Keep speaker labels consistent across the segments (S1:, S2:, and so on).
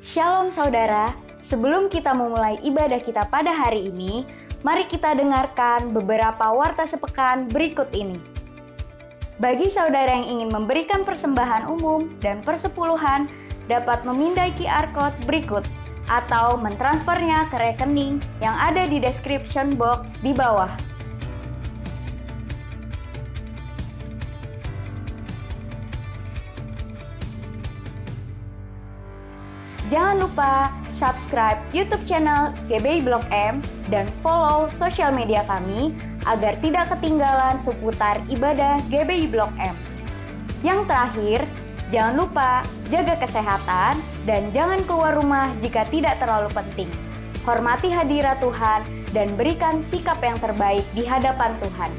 S1: Shalom saudara, sebelum kita memulai ibadah kita pada hari ini, mari kita dengarkan beberapa warta sepekan berikut ini. Bagi saudara yang ingin memberikan persembahan umum dan persepuluhan, dapat memindai QR Code berikut atau mentransfernya ke rekening yang ada di description box di bawah. Jangan lupa subscribe YouTube channel GBI Blok M dan follow sosial media kami agar tidak ketinggalan seputar ibadah GBI Blok M. Yang terakhir, jangan lupa jaga kesehatan dan jangan keluar rumah jika tidak terlalu penting. Hormati hadirat Tuhan dan berikan sikap yang terbaik di hadapan Tuhan.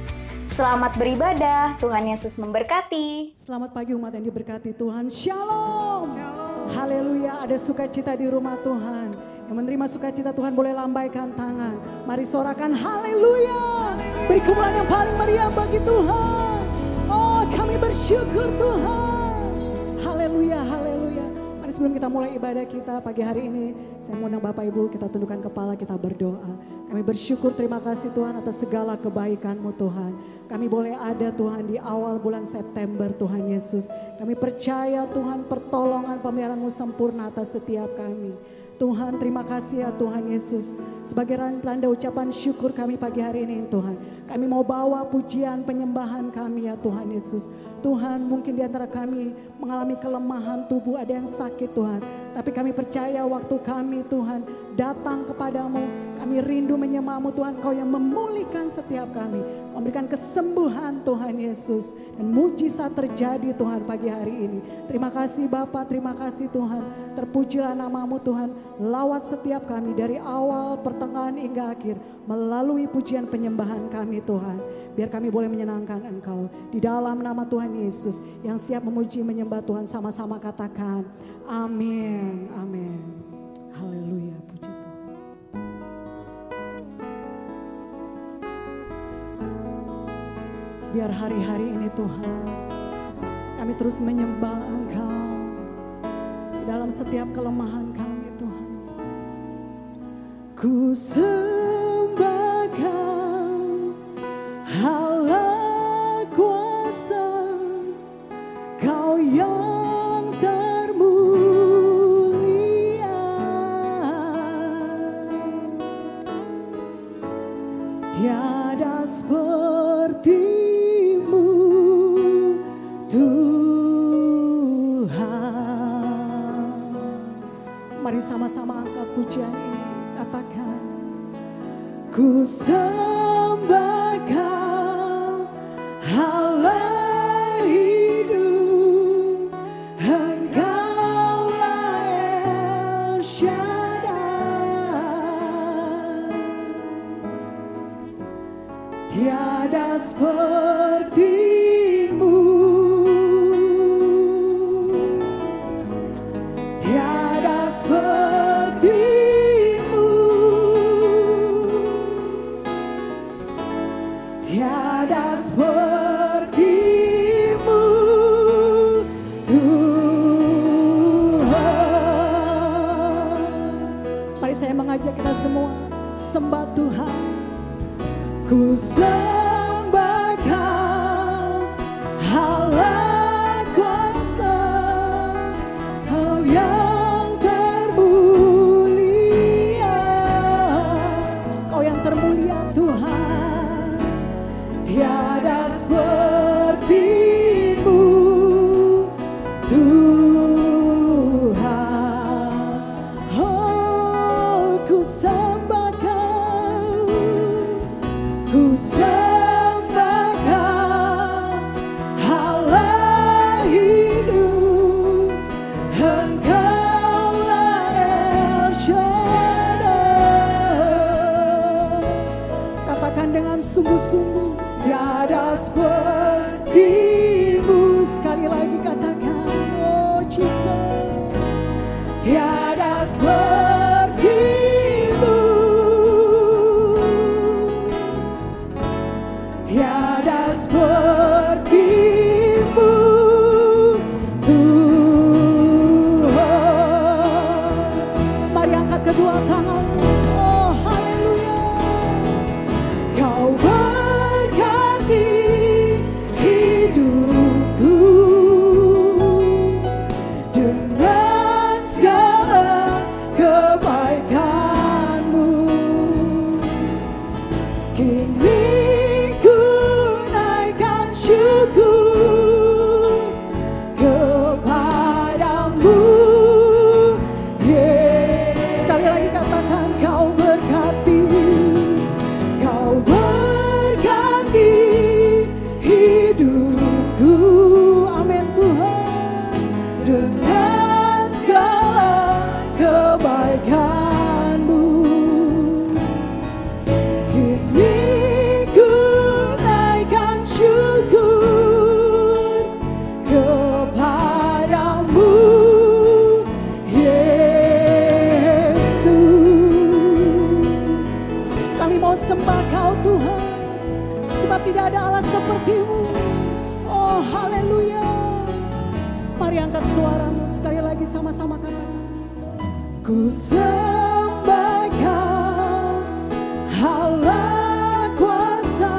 S1: Selamat beribadah, Tuhan Yesus memberkati.
S2: Selamat pagi umat yang diberkati Tuhan. Shalom. Haleluya, ada sukacita di rumah Tuhan. Yang menerima sukacita Tuhan boleh lambaikan tangan. Mari sorakan haleluya. Beri kemuliaan yang paling meriah bagi Tuhan. Oh, kami bersyukur Tuhan. Haleluya, haleluya. Mari sebelum kita mulai ibadah kita pagi hari ini, saya mau undang Bapak Ibu, kita tundukkan kepala, kita berdoa. Kami bersyukur, terima kasih Tuhan atas segala kebaikan-Mu Tuhan. Kami boleh ada Tuhan di awal bulan September Tuhan Yesus. Kami percaya Tuhan pertolongan pemeliharaan-Mu sempurna atas setiap kami. Tuhan terima kasih ya Tuhan Yesus. Sebagai tanda ucapan syukur kami pagi hari ini Tuhan. Kami mau bawa pujian penyembahan kami ya Tuhan Yesus. Tuhan mungkin di antara kami mengalami kelemahan tubuh, ada yang sakit Tuhan. Tapi kami percaya waktu kami Tuhan datang kepadamu, kami rindu menyembah-Mu Tuhan, Kau yang memulihkan setiap kami. Memberikan kesembuhan Tuhan Yesus. Dan mujizat terjadi Tuhan pagi hari ini. Terima kasih Bapa, terima kasih Tuhan. Terpujilah nama-Mu Tuhan. Lawat setiap kami dari awal, pertengahan hingga akhir. Melalui pujian penyembahan kami Tuhan. Biar kami boleh menyenangkan Engkau. Di dalam nama Tuhan Yesus yang siap memuji menyembah Tuhan, sama-sama katakan amin, amin. Haleluya, puji Tuhan. Biar hari-hari ini Tuhan kami terus menyembah Engkau di dalam setiap kelemahan kami Tuhan. Ku sembahkan Allah kuasa, Kau yang termulia. Tiada seperti-Mu Tuhan. Mari sama-sama angkat pujian ini, katakan ku sembahkan Allah hidup, Engkaulah El Shaddai. Tiada seperti-Mu, tiada seperti-Mu, tiada seperti-Mu Tuhan. Mari saya mengajak kita semua sembah Tuhan. Ku sembahkan Allah kuasa, Kau yang termulia, Kau yang termulia Tuhan. Tiada seperti-Mu Tuhan. Oh, ku sembahkan, ku sembahkan Mari angkat suaramu sekali lagi sama-sama katakan. Ku sembah Kau, Allah kuasa,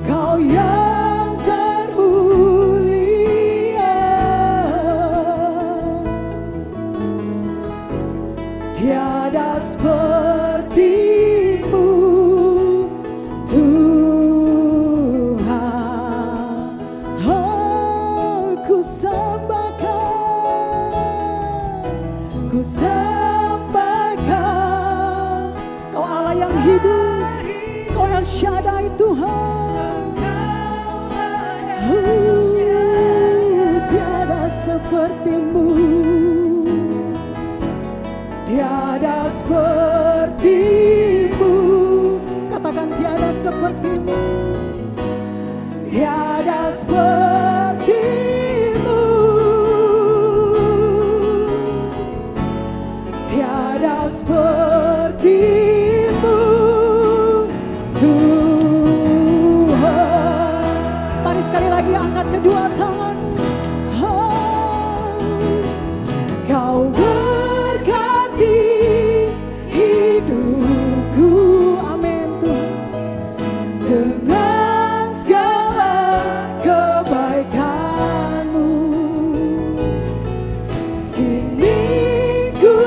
S2: Kau yang termulia. Tiada seperti-Mu Tuhan. Oh, ku sembah Kau, ku sembah Kau, Kau Allah yang hidup, Kau El Shaddai Tuhan. Tiada seperti-Mu, tiada seperti-Mu. Katakan tiada seperti-Mu, tiada seperti-Mu, tiada seperti-Mu Tuhan. Mari sekali lagi angkat kedua tangan. Kau berkati hidupku, amin Tuhan, dengan segala kebaikan-Mu. Kini ku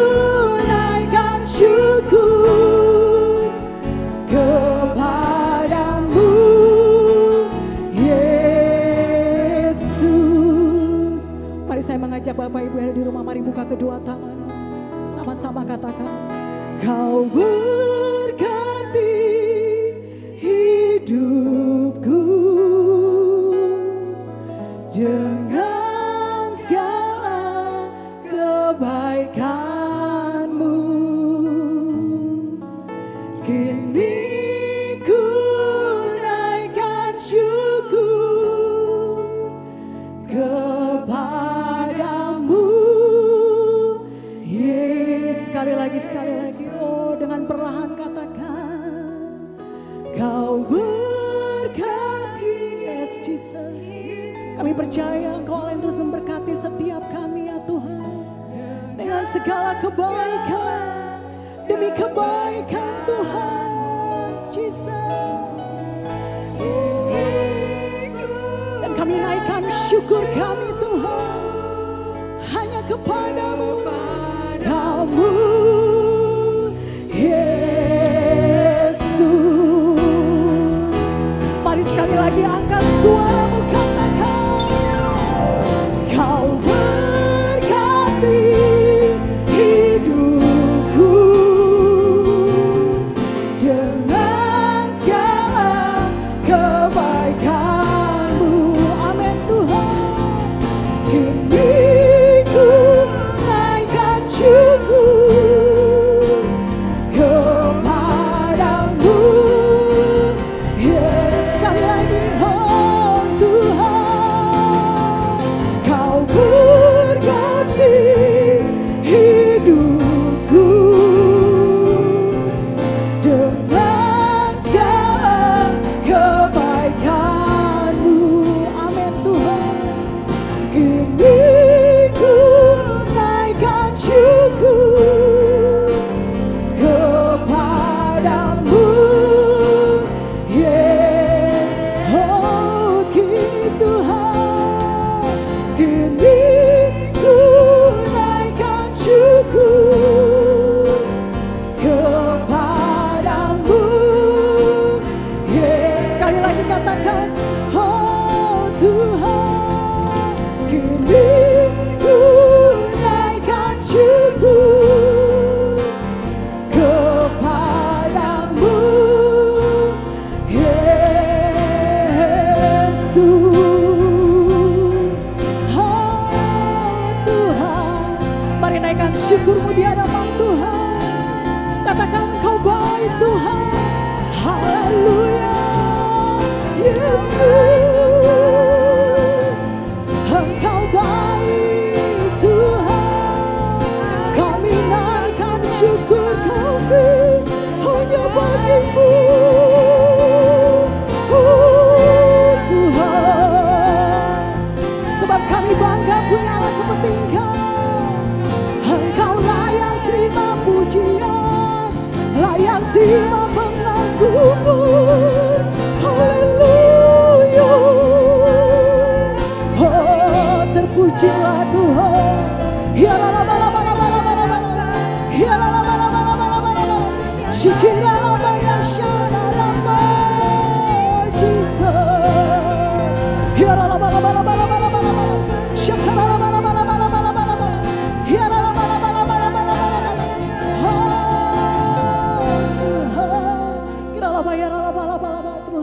S2: naikkan syukur kepadamu, Yesus. Mari saya mengajak Bapak Ibu yang ada di rumah, mari buka kedua tangan. Sama-sama katakan, Kau berkati hidupku dengan segala kebaikan-Mu. Kini ku naikkan syukur kepadamu, Yesus. Sekali lagi, oh dengan perlahan katakan, Kau berkati, yes Jesus. Kami percaya Engkau Allah yang terus memberkati setiap kami ya Tuhan, dengan segala kebaikan, demi kebaikan Tuhan, Jesus. Dan kami naikkan syukur kami Tuhan, hanya kepadamu, Kamu Yesus. Mari sekali lagi angkat suaramu katakan, Kau berkati hidupku dengan segala kebaikan-Mu, amin Tuhan. Kini ku naikkan syukur kepadamu, yes. Sekali lagi, oh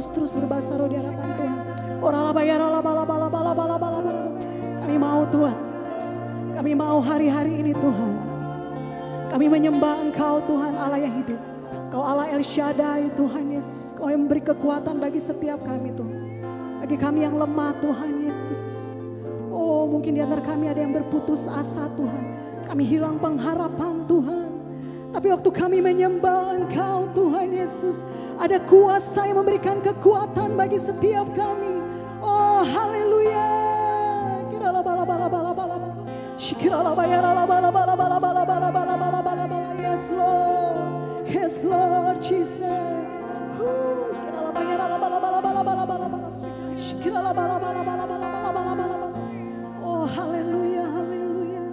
S2: Terus berbasaro di hadapan Tuhan. Kami mau Tuhan. Kami mau hari-hari ini Tuhan. Kami menyembah Engkau Tuhan Allah yang hidup. Kau Allah El Shaddai Tuhan Yesus. Kau yang memberi kekuatan bagi setiap kami Tuhan. Bagi kami yang lemah Tuhan Yesus. Oh mungkin di antara kami ada yang berputus asa Tuhan. Kami hilang pengharapan Tuhan. Tapi waktu kami menyembah Engkau Tuhan Yesus, ada kuasa yang memberikan kekuatan bagi setiap kami. Oh haleluya. Yes Lord. Yes Lord Jesus. Oh haleluya, haleluya.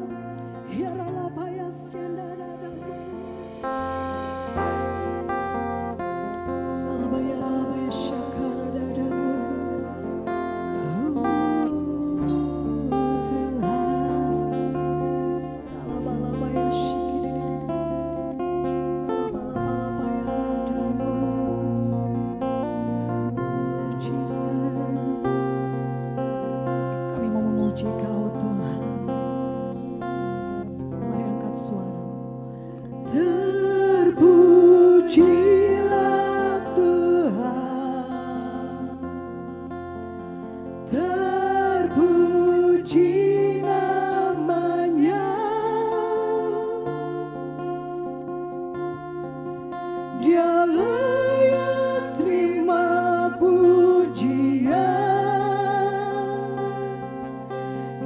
S2: Kami mau memuji Kau Tuhan. Mari angkat suara. Terpujilah Tuhan, terpuji namanya. Dia layak terima pujian,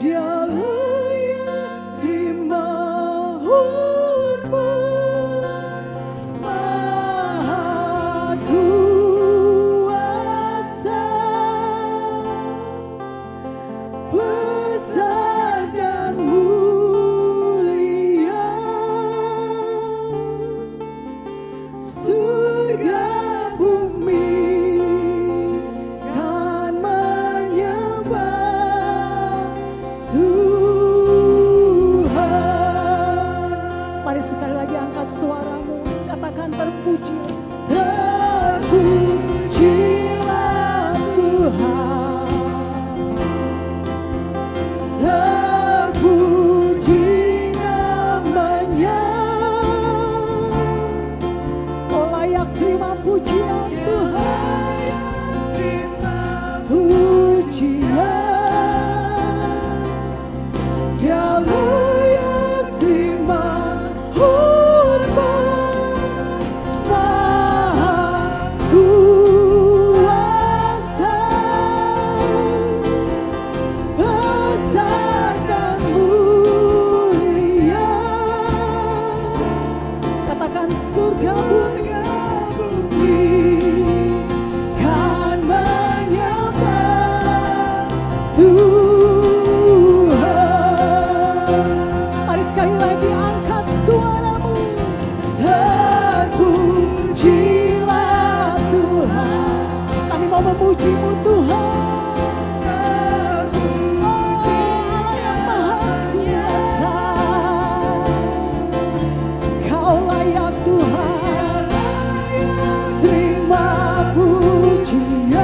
S2: Dia layak terima hormat. Maha kuasa, besar dan mulia. Surga bumi kan menyembah Tuhan. Mari sekali lagi angkat suaramu, katakan terpuji. Terpujilah Tuhan, terpuji namanya. Kau layak terima pujian Tuhan, pujian. Dia layak terima hormat. Maha kuasa, besar dan mulia. Katakan surga bumi kan menyembah Tuhan. Mari sekali lagi angkat suaramu. Terpujilah Tuhan. Kami mau memuji-Mu Tuhan. Allah yang maha kuasa, Kau layak Tuhan terima pujian.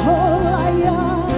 S2: Oh layak,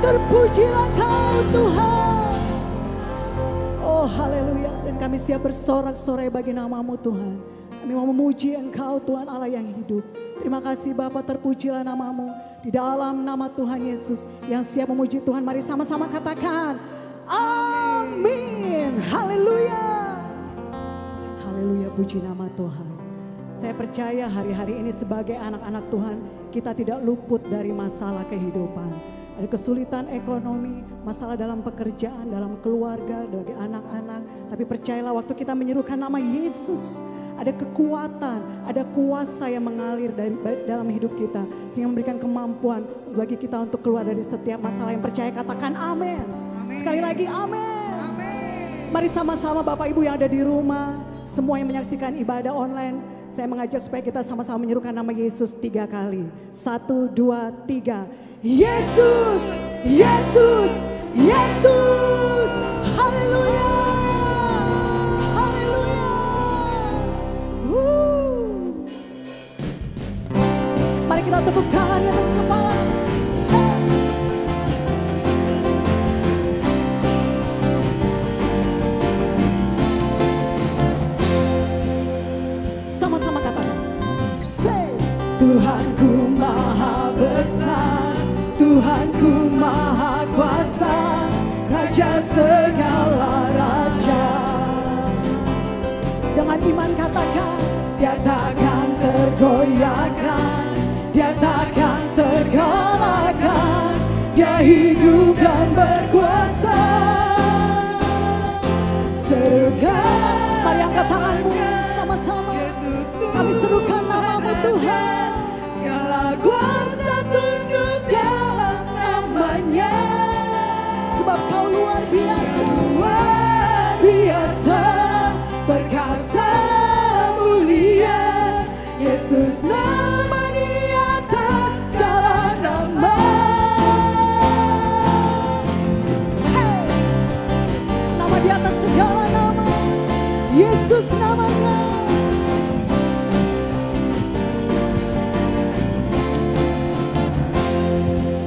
S2: Terpujilah Kau Tuhan. Oh haleluya. Dan kami siap bersorak-sorai bagi nama-Mu Tuhan. Kami mau memuji Engkau Tuhan Allah yang hidup. Terima kasih Bapa, terpujilah nama-Mu. Di dalam nama Tuhan Yesus yang siap memuji Tuhan. Mari sama-sama katakan amin. Haleluya. Haleluya, puji nama Tuhan. Saya percaya hari-hari ini sebagai anak-anak Tuhan, kita tidak luput dari masalah kehidupan. Ada kesulitan ekonomi, masalah dalam pekerjaan, dalam keluarga, bagi anak-anak. Tapi percayalah waktu kita menyerukan nama Yesus, ada kekuatan, ada kuasa yang mengalir dalam hidup kita. Sehingga memberikan kemampuan bagi kita untuk keluar dari setiap masalah. Yang percaya katakan amin. Sekali lagi amin. Mari sama-sama Bapak Ibu yang ada di rumah, semua yang menyaksikan ibadah online, saya mengajak supaya kita sama-sama menyerukan nama Yesus 3 kali. 1, 2, 3. Yesus, Yesus, Yesus. Haleluya. Haleluya. Mari kita tepuk tangan di atas kepala. Sama-sama katakan. Tuhanku maha besar, Tuhanku maha kuasa, Raja segala raja. Dengan iman katakan, Dia takkan tergoyahkan, Dia takkan terkalahkan, Dia hidup dan berkuasa. Serukan, mari angkat tanganmu sama-sama. Kami serukan nama-Mu Tuhan. Segala kuasa tunduk dalam nama-Nya. Sebab Kau luar biasa, luar biasa, perkasa, mulia. Yesus nama di atas segala nama. Hey! Nama di atas segala nama. Yesus namanya.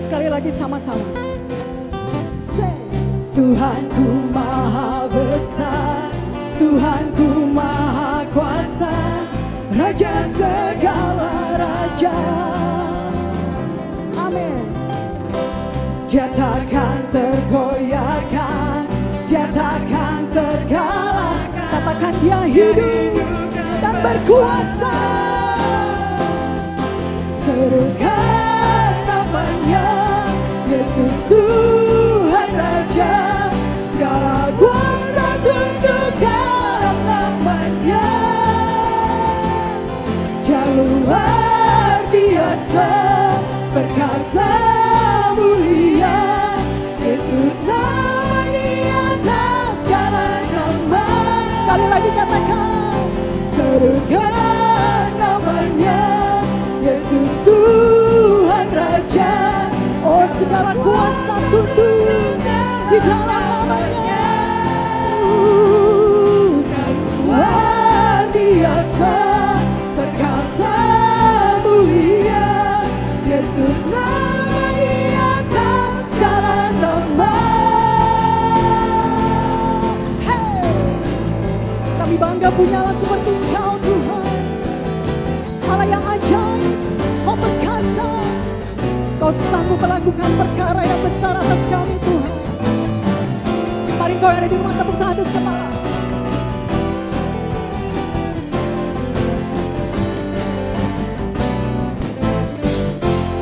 S2: Sekali lagi sama-sama. Tuhanku maha besar, Tuhanku maha kuasa, Raja segala raja. Amin. Dia takkan tergoyahkan, Dia takkan terkalahkan. Katakan Dia hidup dan berkuasa. Serukan namanya, Yesus Tuhan Raja. Segala kuasa tunduk dalam nama-Nya. Dia luar biasa, perkasa, mulia. Yesus nama di atas segala nama. Sekali lagi katakan, serukan namanya, Yesus Tuhan Raja. Oh, segala kuasa tunduk di dalam nama-Nya. Luar biasa, perkasa, mulia. Yesus nama di atas segala nama. Hey, kami bangga punya Allah seperti Engkau Tuhan, Allah yang ajaib. Kau perkasa, Kau sanggup melakukan perkara yang besar atas kami Tuhan. Mari kau yang ada di rumah tepuk tangan atas kepala.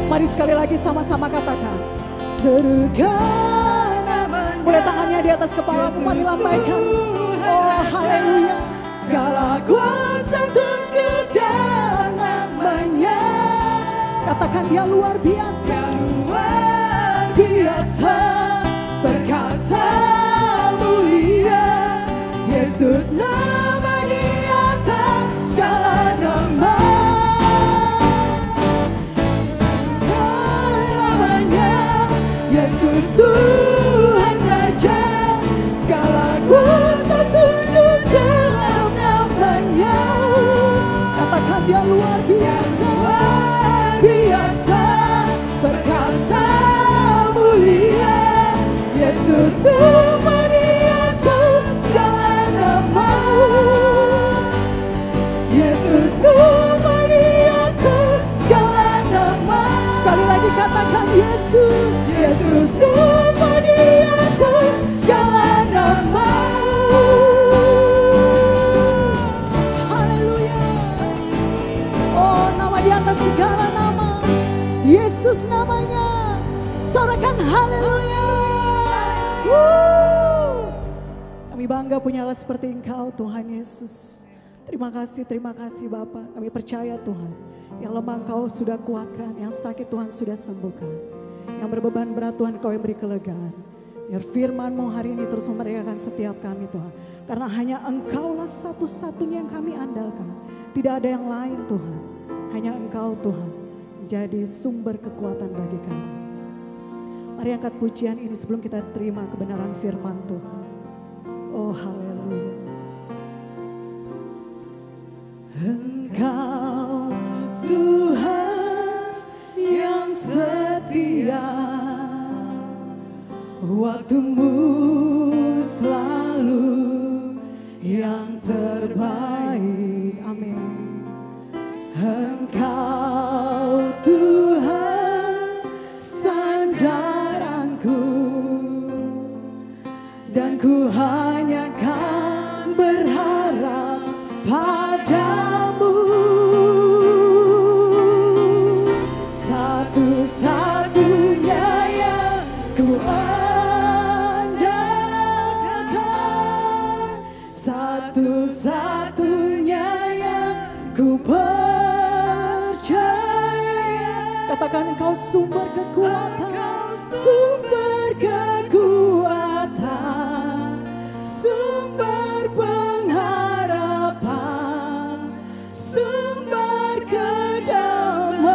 S2: Mari sekali lagi sama-sama katakan, serukan namanya. Mulai tangannya di atas kepala, mari lambaikan. Oh haleluya. Segala kuasa tunduk dalam nama-Nya. Katakan Dia luar biasa, luar biasa, perkasa, mulia. Yesus nama di atas segala nama. Namanya Yesus Tuhan Raja. Segala kuasa tunduk dalam nama-Nya. Katakan Dia luar biasa, luar biasa, perkasa, mulia. Kami bangga punya Allah seperti Engkau Tuhan Yesus. Terima kasih Bapa. Kami percaya Tuhan, yang lemah Engkau sudah kuatkan, yang sakit Tuhan sudah sembuhkan, yang berbeban berat Tuhan Kau yang beri kelegaan. Biar firman-Mu hari ini terus memerdekakan setiap kami Tuhan. Karena hanya Engkaulah satu-satunya yang kami andalkan. Tidak ada yang lain Tuhan. Hanya Engkau Tuhan menjadi sumber kekuatan bagi kami. Mari angkat pujian ini sebelum kita terima kebenaran firman Tuhan. Oh haleluya. Engkau Tuhan yang setia, waktu-Mu selalu yang terbaik. Amin. Engkau Tuhan sandaranku, dan ku hanya kan berharap padamu. Satu-satunya yang ku andalkan, satu-satunya yang ku percaya. Katakan Engkau sumber kekuatan, sumber kekuatan, sumber pengharapan, sumber kedamaian.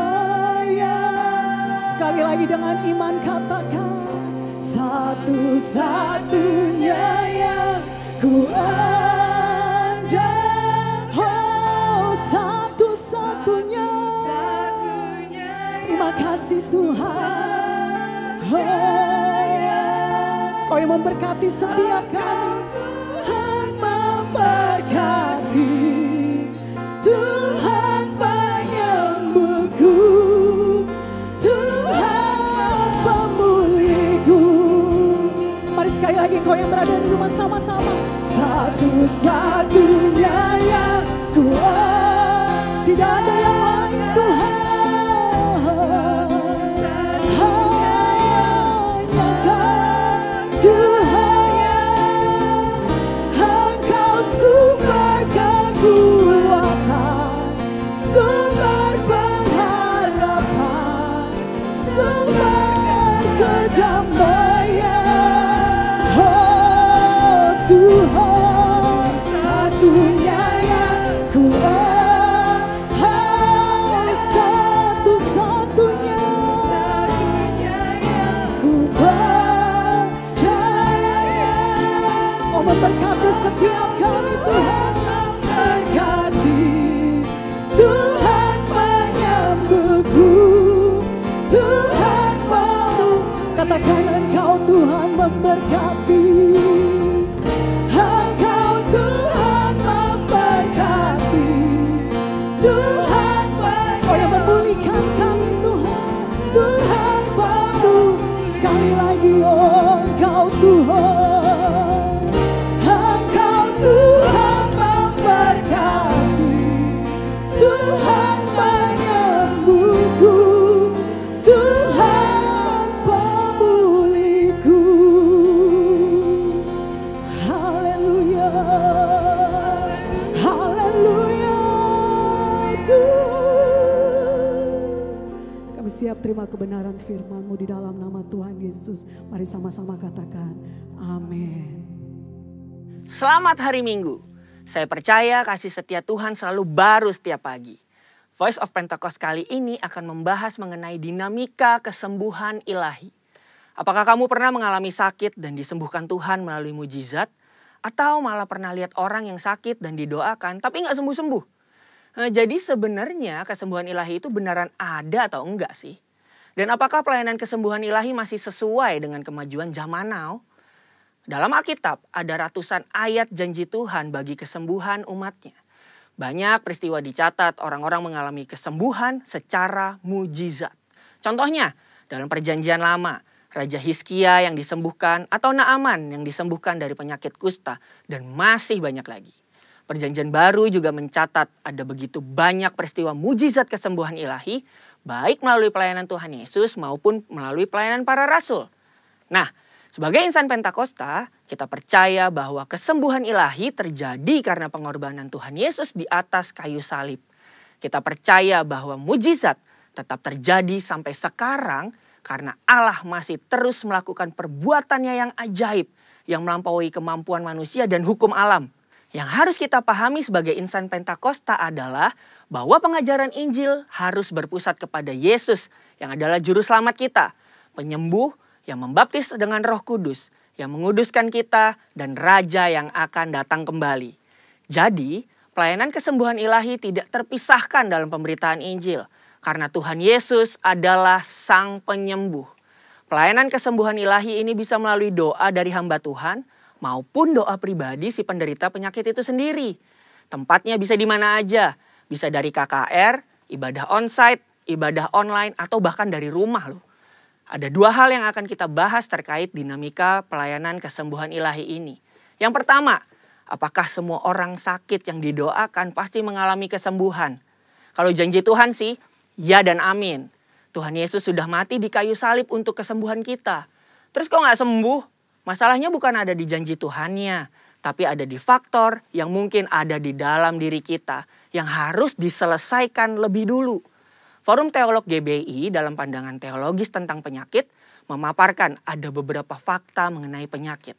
S2: Sekali lagi dengan iman katakan, satu-satunya yang ku andal. Oh, satu-satunya. Terima kasih Tuhan. Kau yang memberkati setiap kami. Tuhan memberkati, Tuhan penyembuhku, Tuhan pemulihku. Mari sekali lagi kau yang berada di rumah sama-sama. Satu-satunya yang ku tidak ada yang lain Tuhan. Sumber pengharapan, sumber kedamaian. Oh Tuhan, satunya yang ku satu-satunya yang ku percaya. Oh memberkati setiap kami Tuhan, memberkati Tuhan penyembuhku, Tuhan pembuh. Katakan Engkau Tuhan memberkati, Engkau Tuhan memberkati, Tuhan Kau yang memulihkan kami Tuhan, Tuhan pembuh. Sekali lagi oh Engkau Tuhan, Engkau Tuhan memberkati, Tuhan penyembuhku, Tuhan pemulihku. Haleluya, haleluya Tuhan. Kami siap terima kebenaran firman-Mu di dalam nama Tuhan Yesus. Mari sama-sama katakan amin.
S3: Selamat hari Minggu. Saya percaya kasih setia Tuhan selalu baru setiap pagi. Voice of Pentecost kali ini akan membahas mengenai dinamika kesembuhan ilahi. Apakah kamu pernah mengalami sakit dan disembuhkan Tuhan melalui mujizat? Atau malah pernah lihat orang yang sakit dan didoakan tapi nggak sembuh-sembuh? Jadi sebenarnya kesembuhan ilahi itu beneran ada atau enggak sih? Dan apakah pelayanan kesembuhan ilahi masih sesuai dengan kemajuan zaman now? Dalam Alkitab ada ratusan ayat janji Tuhan bagi kesembuhan umatnya. Banyak peristiwa dicatat orang-orang mengalami kesembuhan secara mujizat. Contohnya dalam Perjanjian Lama, Raja Hizkia yang disembuhkan atau Naaman yang disembuhkan dari penyakit kusta dan masih banyak lagi. Perjanjian Baru juga mencatat ada begitu banyak peristiwa mujizat kesembuhan ilahi baik melalui pelayanan Tuhan Yesus maupun melalui pelayanan para rasul. Nah, Sebagai insan Pentakosta, kita percaya bahwa kesembuhan ilahi terjadi karena pengorbanan Tuhan Yesus di atas kayu salib. Kita percaya bahwa mujizat tetap terjadi sampai sekarang karena Allah masih terus melakukan perbuatannya yang ajaib yang melampaui kemampuan manusia dan hukum alam. Yang harus kita pahami sebagai insan Pentakosta adalah bahwa pengajaran Injil harus berpusat kepada Yesus yang adalah juru selamat kita, penyembuh yang membaptis dengan Roh Kudus, yang menguduskan kita dan Raja yang akan datang kembali. Jadi, pelayanan kesembuhan ilahi tidak terpisahkan dalam pemberitaan Injil karena Tuhan Yesus adalah Sang Penyembuh. Pelayanan kesembuhan ilahi ini bisa melalui doa dari hamba Tuhan maupun doa pribadi si penderita penyakit itu sendiri. Tempatnya bisa di mana aja. Bisa dari KKR, ibadah onsite, ibadah online, atau bahkan dari rumah loh. Ada dua hal yang akan kita bahas terkait dinamika pelayanan kesembuhan ilahi ini. Yang pertama, apakah semua orang sakit yang didoakan pasti mengalami kesembuhan? Kalau janji Tuhan sih, ya dan amin. Tuhan Yesus sudah mati di kayu salib untuk kesembuhan kita. Terus kok nggak sembuh? Masalahnya bukan ada di janji Tuhannya, tapi ada di faktor yang mungkin ada di dalam diri kita yang harus diselesaikan lebih dulu. Forum Teolog GBI dalam pandangan teologis tentang penyakit memaparkan ada beberapa fakta mengenai penyakit.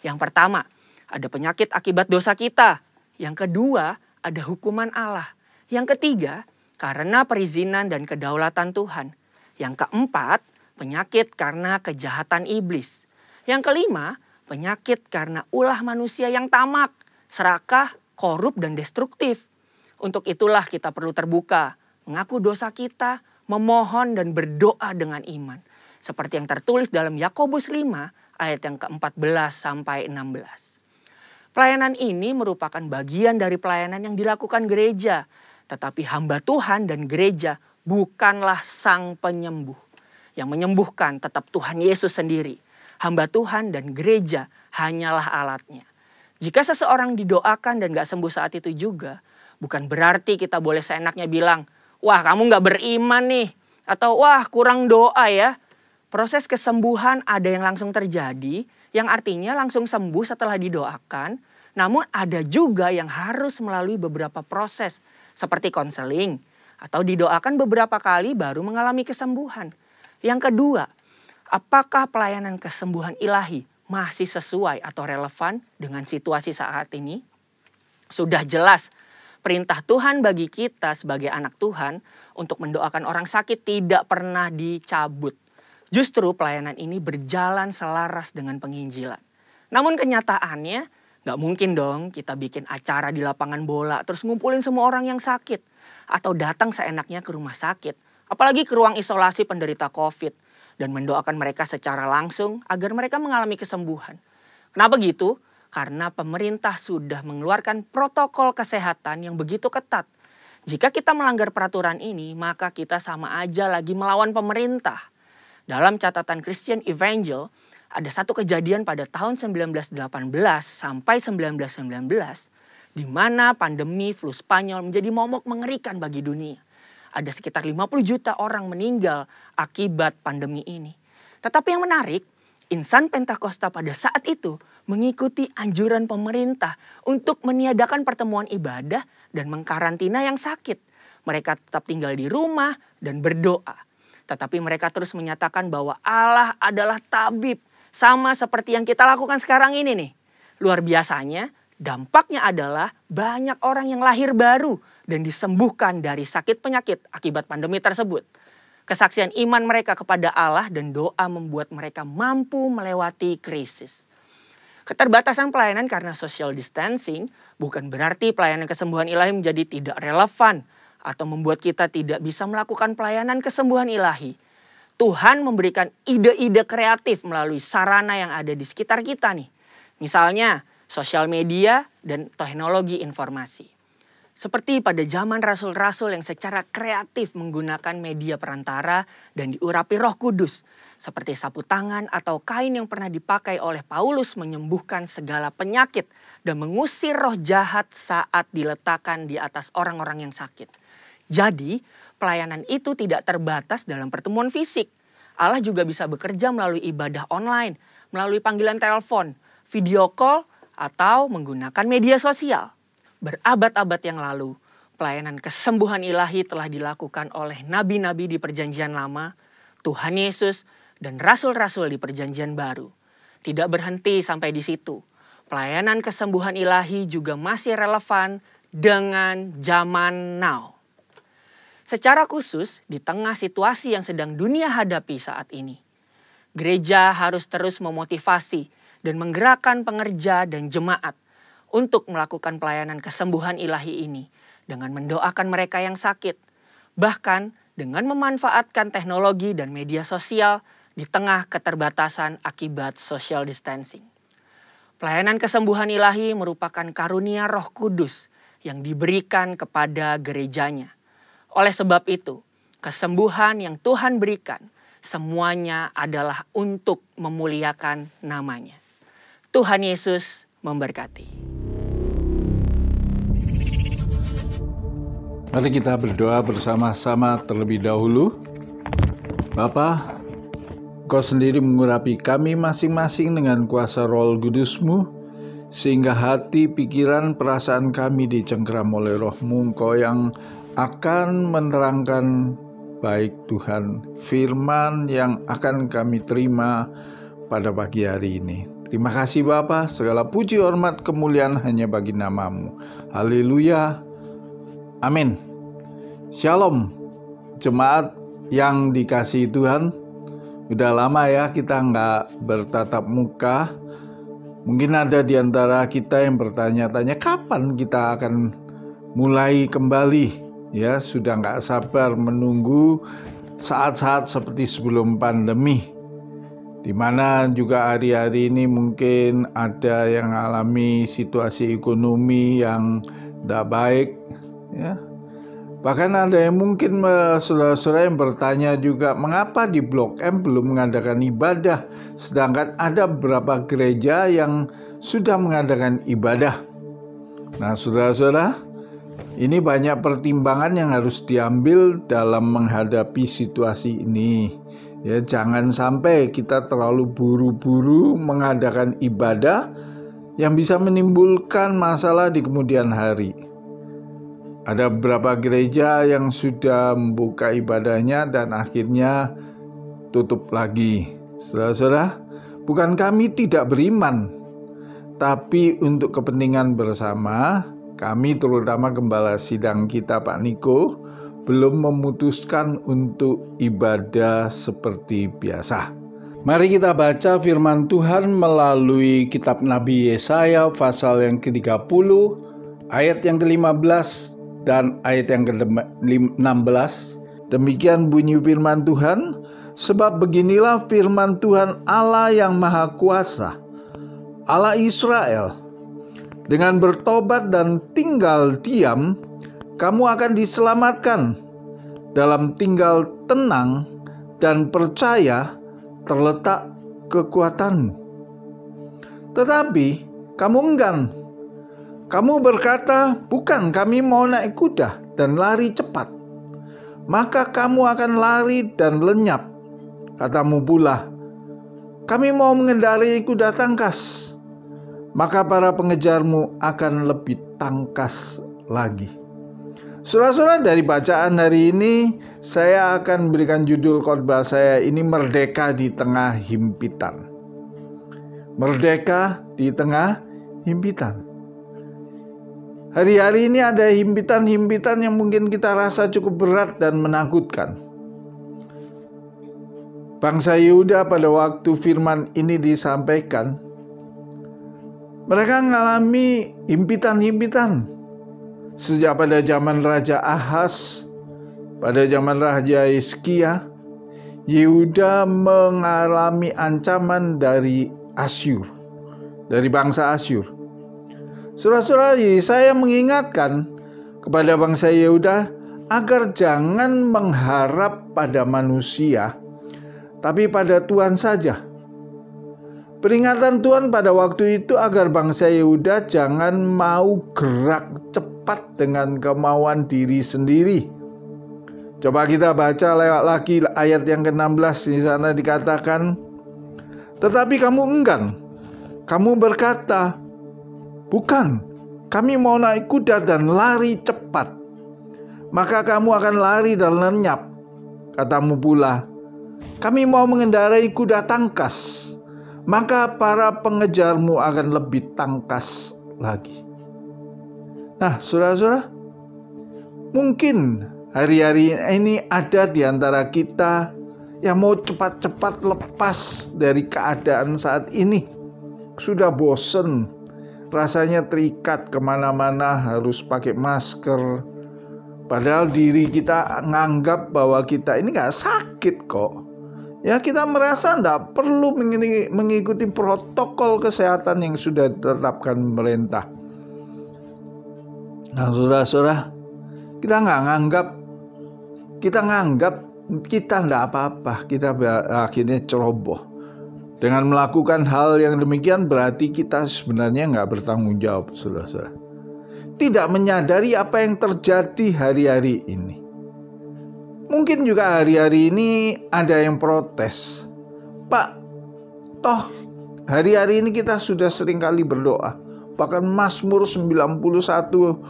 S3: Yang pertama, ada penyakit akibat dosa kita. Yang kedua, ada hukuman Allah. Yang ketiga, karena perizinan dan kedaulatan Tuhan. Yang keempat, penyakit karena kejahatan iblis. Yang kelima, penyakit karena ulah manusia yang tamak, serakah, korup, dan destruktif. Untuk itulah kita perlu terbuka, mengaku dosa kita, memohon dan berdoa dengan iman. Seperti yang tertulis dalam Yakobus 5 ayat yang ke-14 sampai 16. Pelayanan ini merupakan bagian dari pelayanan yang dilakukan gereja. Tetapi hamba Tuhan dan gereja bukanlah Sang Penyembuh. Yang menyembuhkan tetap Tuhan Yesus sendiri. Hamba Tuhan dan gereja hanyalah alatnya. Jika seseorang didoakan dan gak sembuh saat itu juga, bukan berarti kita boleh seenaknya bilang, wah kamu gak beriman nih. Atau wah kurang doa ya. Proses kesembuhan ada yang langsung terjadi, yang artinya langsung sembuh setelah didoakan. Namun ada juga yang harus melalui beberapa proses, seperti konseling, atau didoakan beberapa kali baru mengalami kesembuhan. Yang kedua, apakah pelayanan kesembuhan ilahi masih sesuai atau relevan dengan situasi saat ini? Sudah jelas, perintah Tuhan bagi kita sebagai anak Tuhan untuk mendoakan orang sakit tidak pernah dicabut. Justru pelayanan ini berjalan selaras dengan penginjilan. Namun kenyataannya, gak mungkin dong kita bikin acara di lapangan bola terus ngumpulin semua orang yang sakit. Atau datang seenaknya ke rumah sakit. Apalagi ke ruang isolasi penderita COVID. Dan mendoakan mereka secara langsung agar mereka mengalami kesembuhan. Kenapa gitu? Karena pemerintah sudah mengeluarkan protokol kesehatan yang begitu ketat. Jika kita melanggar peraturan ini, maka kita sama aja lagi melawan pemerintah. Dalam catatan Christian Evangel, ada satu kejadian pada tahun 1918 sampai 1919 di mana pandemi flu Spanyol menjadi momok mengerikan bagi dunia. Ada sekitar 50 juta orang meninggal akibat pandemi ini. Tetapi yang menarik, insan Pentakosta pada saat itu mengikuti anjuran pemerintah untuk meniadakan pertemuan ibadah dan mengkarantina yang sakit. Mereka tetap tinggal di rumah dan berdoa. Tetapi mereka terus menyatakan bahwa Allah adalah tabib. Sama seperti yang kita lakukan sekarang ini nih. Luar biasanya, dampaknya adalah banyak orang yang lahir baru dan disembuhkan dari sakit penyakit akibat pandemi tersebut. Kesaksian iman mereka kepada Allah dan doa membuat mereka mampu melewati krisis. Keterbatasan pelayanan karena social distancing bukan berarti pelayanan kesembuhan ilahi menjadi tidak relevan atau membuat kita tidak bisa melakukan pelayanan kesembuhan ilahi. Tuhan memberikan ide-ide kreatif melalui sarana yang ada di sekitar kita nih. Misalnya sosial media dan teknologi informasi. Seperti pada zaman rasul-rasul yang secara kreatif menggunakan media perantara dan diurapi Roh Kudus. Seperti sapu tangan atau kain yang pernah dipakai oleh Paulus menyembuhkan segala penyakit dan mengusir roh jahat saat diletakkan di atas orang-orang yang sakit. Jadi, pelayanan itu tidak terbatas dalam pertemuan fisik. Allah juga bisa bekerja melalui ibadah online, melalui panggilan telepon, video call, atau menggunakan media sosial. Berabad-abad yang lalu, pelayanan kesembuhan ilahi telah dilakukan oleh nabi-nabi di Perjanjian Lama, Tuhan Yesus, dan rasul-rasul di Perjanjian Baru. Tidak berhenti sampai di situ. Pelayanan kesembuhan ilahi juga masih relevan dengan zaman now. Secara khusus, di tengah situasi yang sedang dunia hadapi saat ini, gereja harus terus memotivasi dan menggerakkan pengerja dan jemaat untuk melakukan pelayanan kesembuhan ilahi ini dengan mendoakan mereka yang sakit, bahkan dengan memanfaatkan teknologi dan media sosial di tengah keterbatasan akibat social distancing. Pelayanan kesembuhan ilahi merupakan karunia Roh Kudus yang diberikan kepada gerejanya. Oleh sebab itu, kesembuhan yang Tuhan berikan semuanya adalah untuk memuliakan namanya. Tuhan Yesus memberkati.
S4: Mari kita berdoa bersama-sama terlebih dahulu. Bapa, Kau sendiri mengurapi kami masing-masing dengan kuasa Roh Kudus-Mu, sehingga hati, pikiran, perasaan kami dicengkeram oleh Roh-Mu. Engkau yang akan menerangkan baik Tuhan firman yang akan kami terima pada pagi hari ini. Terima kasih Bapa, segala puji, hormat, kemuliaan hanya bagi nama-Mu. Haleluya. Amin. Shalom, jemaat yang dikasihi Tuhan. Udah lama ya kita nggak bertatap muka. Mungkin ada di antara kita yang bertanya-tanya kapan kita akan mulai kembali. Ya, sudah nggak sabar menunggu saat-saat seperti sebelum pandemi. Di mana juga hari-hari ini mungkin ada yang alami situasi ekonomi yang tidak baik. Ya. Bahkan ada yang mungkin saudara-saudara yang bertanya juga, mengapa di Blok M belum mengadakan ibadah, sedangkan ada beberapa gereja yang sudah mengadakan ibadah. Nah saudara-saudara, ini banyak pertimbangan yang harus diambil dalam menghadapi situasi ini. Ya, jangan sampai kita terlalu buru-buru mengadakan ibadah yang bisa menimbulkan masalah di kemudian hari. Ada beberapa gereja yang sudah membuka ibadahnya dan akhirnya tutup lagi. Saudara-saudara, bukan kami tidak beriman, tapi untuk kepentingan bersama, kami terutama Gembala Sidang kita Pak Niko belum memutuskan untuk ibadah seperti biasa. Mari kita baca firman Tuhan melalui kitab Nabi Yesaya pasal yang ke-30, ayat yang ke-15 dan ayat yang ke-16. Demikian bunyi firman Tuhan, sebab beginilah firman Tuhan Allah yang Maha Kuasa, Allah Israel, dengan bertobat dan tinggal diam, kamu akan diselamatkan. Dalam tinggal tenang dan percaya terletak kekuatanmu. Tetapi kamu enggan. Kamu berkata, bukan, kami mau naik kuda dan lari cepat. Maka kamu akan lari dan lenyap. Katamu pula, kami mau mengendarai kuda tangkas. Maka para pengejarmu akan lebih tangkas lagi. Saudara-saudara, dari bacaan hari ini saya akan berikan judul khotbah saya ini, Merdeka di Tengah Himpitan. Merdeka di tengah himpitan. Hari-hari ini ada himpitan-himpitan yang mungkin kita rasa cukup berat dan menakutkan. Bangsa Yehuda pada waktu firman ini disampaikan, mereka mengalami himpitan-himpitan. Sejak pada zaman Raja Ahaz, pada zaman Raja Hizkia, Yehuda mengalami ancaman dari Asyur, dari bangsa Asyur. Saudara-saudara, saya mengingatkan kepada bangsa Yehuda agar jangan mengharap pada manusia, tapi pada Tuhan saja. Peringatan Tuhan pada waktu itu agar bangsa Yehuda jangan mau gerak cepat dengan kemauan diri sendiri. Coba kita baca lewat lagi ayat yang ke-16, di sana dikatakan, Tetapi kamu enggan. Kamu berkata, bukan, kami mau naik kuda dan lari cepat. Maka kamu akan lari dan lenyap. Katamu pula, kami mau mengendarai kuda tangkas. Maka para pengejarmu akan lebih tangkas lagi. Nah, saudara-saudara, mungkin hari-hari ini ada di antara kita yang mau cepat-cepat lepas dari keadaan saat ini. Sudah bosen, rasanya terikat kemana-mana harus pakai masker. Padahal diri kita nganggap bahwa kita ini gak sakit kok. Ya, kita merasa tidak perlu mengikuti protokol kesehatan yang sudah ditetapkan pemerintah. Nah, saudara-saudara, kita nganggap kita tidak apa-apa. Kita akhirnya ceroboh. Dengan melakukan hal yang demikian berarti kita sebenarnya nggak bertanggung jawab, saudara-saudara. Tidak menyadari apa yang terjadi hari-hari ini. Mungkin juga hari-hari ini ada yang protes. Pak, toh hari-hari ini kita sudah sering kali berdoa. Bahkan Mazmur 91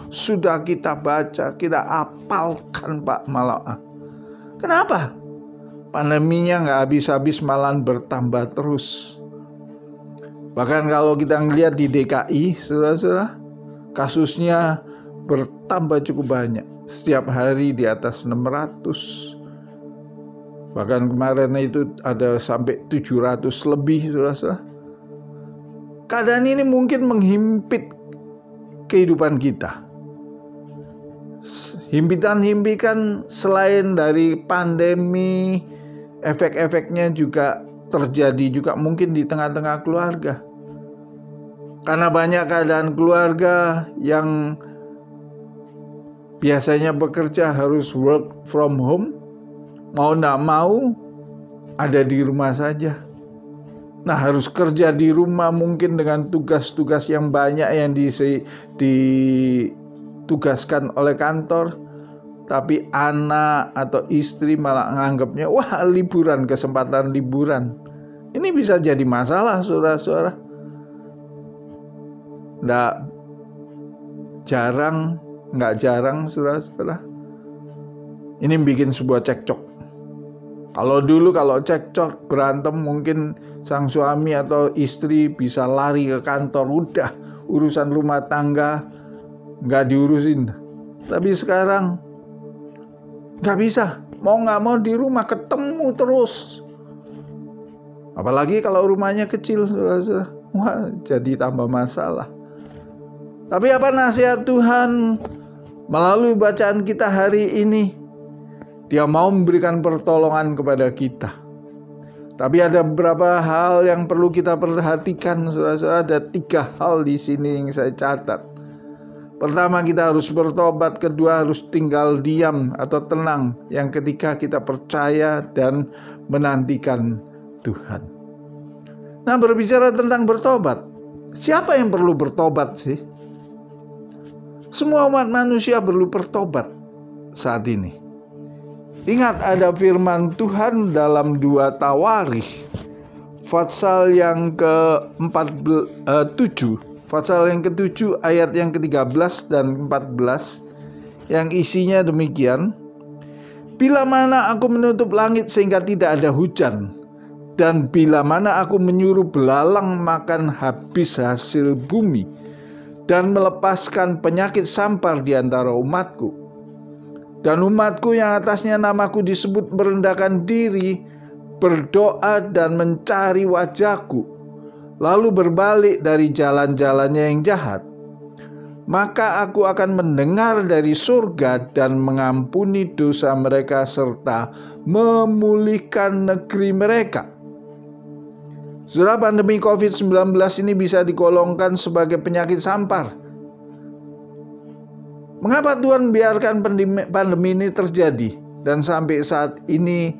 S4: sudah kita baca, kita hafalkan Pak malah. Kenapa? Pandeminya nggak habis-habis, malahan bertambah terus. Bahkan kalau kita ngelihat di DKI, saudara-saudara, kasusnya bertambah cukup banyak. Setiap hari di atas 600. Bahkan kemarin itu ada sampai 700 lebih, saudara-saudara. Keadaan ini mungkin menghimpit kehidupan kita. Himpitan-himpitan selain dari pandemi, efek-efeknya juga terjadi juga mungkin di tengah-tengah keluarga. Karena banyak keadaan keluarga yang biasanya bekerja harus work from home, mau tidak mau ada di rumah saja. Nah, harus kerja di rumah mungkin dengan tugas-tugas yang banyak yang ditugaskan oleh kantor. Tapi anak atau istri malah menganggapnya, wah liburan, kesempatan liburan. Ini bisa jadi masalah, saudara-saudara. Nggak jarang, saudara-saudara. Ini bikin sebuah cekcok. Kalau dulu kalau cekcok, berantem, mungkin sang suami atau istri bisa lari ke kantor. Udah, urusan rumah tangga nggak diurusin. Tapi sekarang nggak bisa, mau nggak mau di rumah ketemu terus. Apalagi kalau rumahnya kecil, saudara-saudara. Wah, jadi tambah masalah. Tapi apa nasihat Tuhan melalui bacaan kita hari ini? Dia mau memberikan pertolongan kepada kita. Tapi ada beberapa hal yang perlu kita perhatikan, saudara-saudara. Ada 3 hal di sini yang saya catat. Pertama, kita harus bertobat. Kedua, harus tinggal diam atau tenang. Yang ketiga, kita percaya dan menantikan Tuhan. Nah, berbicara tentang bertobat, siapa yang perlu bertobat sih? Semua umat manusia perlu bertobat saat ini. Ingat, ada firman Tuhan dalam 2 Tawarikh pasal yang ke-7. Pasal yang ke-7 ayat yang ke-13 dan 14 yang isinya demikian. Bila mana aku menutup langit sehingga tidak ada hujan, dan bila mana aku menyuruh belalang makan habis hasil bumi, dan melepaskan penyakit sampar di antara umatku, dan umatku yang atasnya namaku disebut merendahkan diri, berdoa dan mencari wajahku, lalu berbalik dari jalan-jalannya yang jahat, maka aku akan mendengar dari surga dan mengampuni dosa mereka serta memulihkan negeri mereka. Saudara, pandemi COVID-19 ini bisa digolongkan sebagai penyakit sampar. Mengapa Tuhan biarkan pandemi ini terjadi dan sampai saat ini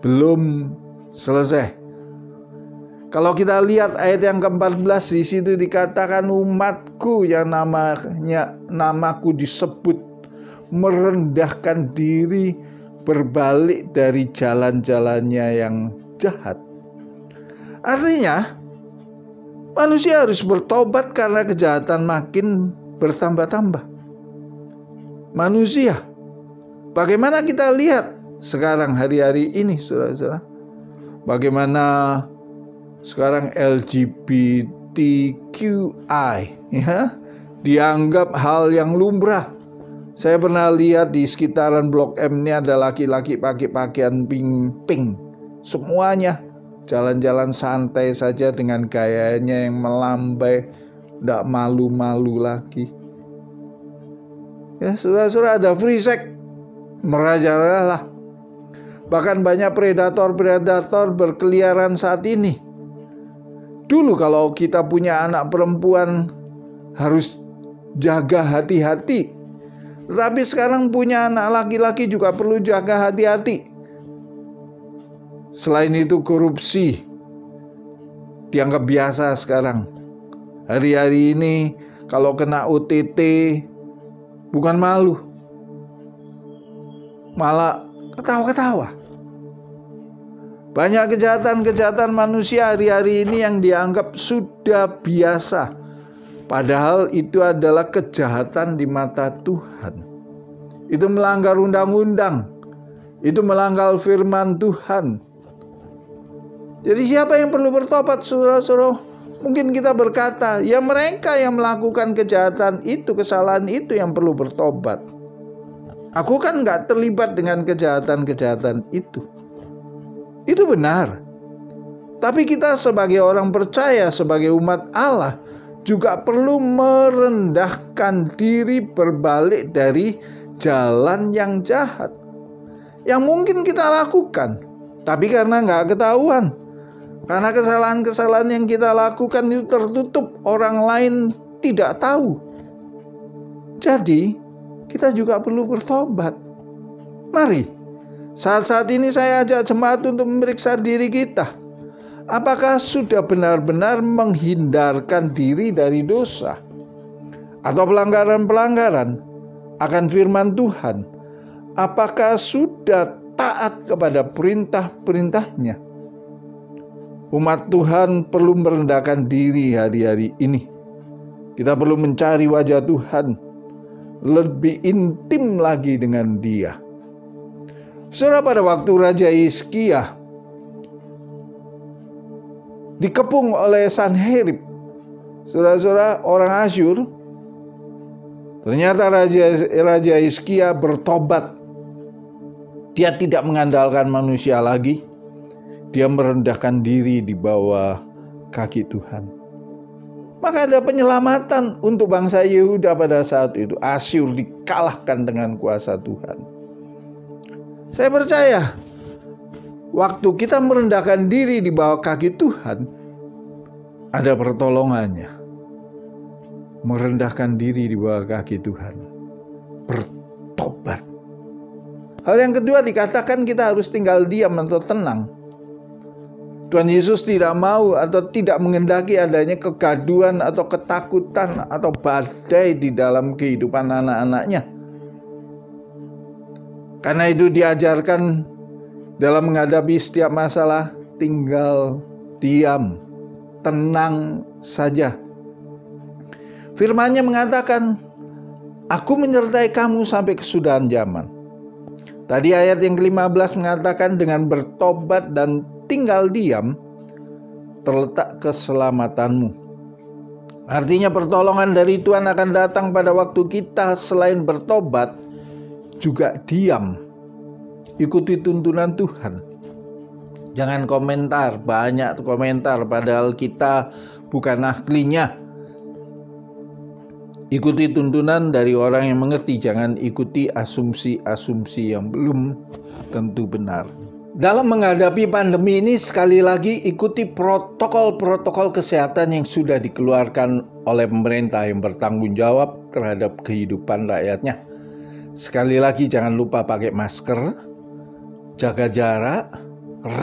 S4: belum selesai? Kalau kita lihat ayat yang ke-14, di situ dikatakan umatku yang namaku disebut merendahkan diri, berbalik dari jalan-jalannya yang jahat. Artinya, manusia harus bertobat karena kejahatan makin bertambah-tambah. Manusia, bagaimana kita lihat sekarang hari-hari ini, saudara-saudara? Bagaimana sekarang LGBTQI ya, dianggap hal yang lumrah. Saya pernah lihat di sekitaran Blok M ini ada laki-laki pakai pakaian pink. Semuanya jalan-jalan santai saja dengan gayanya yang melambai, tidak malu-malu lagi. Ya, saudara-saudara, ada free sex merajalela. Bahkan banyak predator-predator berkeliaran saat ini. Dulu kalau kita punya anak perempuan harus jaga hati-hati. Tetapi sekarang punya anak laki-laki juga perlu jaga hati-hati. Selain itu korupsi dianggap biasa sekarang. Hari-hari ini kalau kena OTT bukan malu, malah ketawa-ketawa. Banyak kejahatan-kejahatan manusia hari-hari ini yang dianggap sudah biasa. Padahal itu adalah kejahatan di mata Tuhan. Itu melanggar undang-undang. Itu melanggar firman Tuhan. Jadi siapa yang perlu bertobat, saudara-saudara? Mungkin kita berkata, ya mereka yang melakukan kejahatan itu, kesalahan itu yang perlu bertobat. Aku kan gak terlibat dengan kejahatan-kejahatan itu. Itu benar. Tapi kita sebagai orang percaya, sebagai umat Allah, juga perlu merendahkan diri berbalik dari jalan yang jahat yang mungkin kita lakukan, tapi karena nggak ketahuan, karena kesalahan-kesalahan yang kita lakukan itu tertutup, orang lain tidak tahu. Jadi kita juga perlu bertobat. Mari, saat-saat ini saya ajak jemaat untuk memeriksa diri kita. Apakah sudah benar-benar menghindarkan diri dari dosa atau pelanggaran-pelanggaran akan firman Tuhan? Apakah sudah taat kepada perintah-perintahnya? Umat Tuhan perlu merendahkan diri hari-hari ini. Kita perlu mencari wajah Tuhan, lebih intim lagi dengan Dia. Saudara, pada waktu Raja Hizkia dikepung oleh Sanherib, saudara-saudara, orang Asyur, ternyata Raja Hizkia bertobat. Dia tidak mengandalkan manusia lagi. Dia merendahkan diri di bawah kaki Tuhan. Maka ada penyelamatan untuk bangsa Yehuda pada saat itu. Asyur dikalahkan dengan kuasa Tuhan. Saya percaya waktu kita merendahkan diri di bawah kaki Tuhan, ada pertolongannya. Merendahkan diri di bawah kaki Tuhan, bertobat. Hal yang kedua, dikatakan kita harus tinggal diam atau tenang. Tuhan Yesus tidak mau atau tidak menghendaki adanya kegaduhan atau ketakutan atau badai di dalam kehidupan anak-anaknya. Karena itu diajarkan dalam menghadapi setiap masalah, tinggal diam, tenang saja. Firman-Nya mengatakan, aku menyertai kamu sampai kesudahan zaman. Tadi ayat yang ke-15 mengatakan dengan bertobat dan tinggal diam, terletak keselamatanmu. Artinya pertolongan dari Tuhan akan datang pada waktu kita selain bertobat, juga diam. Ikuti tuntunan Tuhan. Jangan komentar, banyak komentar padahal kita bukan ahlinya. Ikuti tuntunan dari orang yang mengerti, jangan ikuti asumsi-asumsi yang belum tentu benar. Dalam menghadapi pandemi ini, sekali lagi ikuti protokol-protokol kesehatan yang sudah dikeluarkan oleh pemerintah yang bertanggung jawab terhadap kehidupan rakyatnya. Sekali lagi jangan lupa pakai masker, jaga jarak,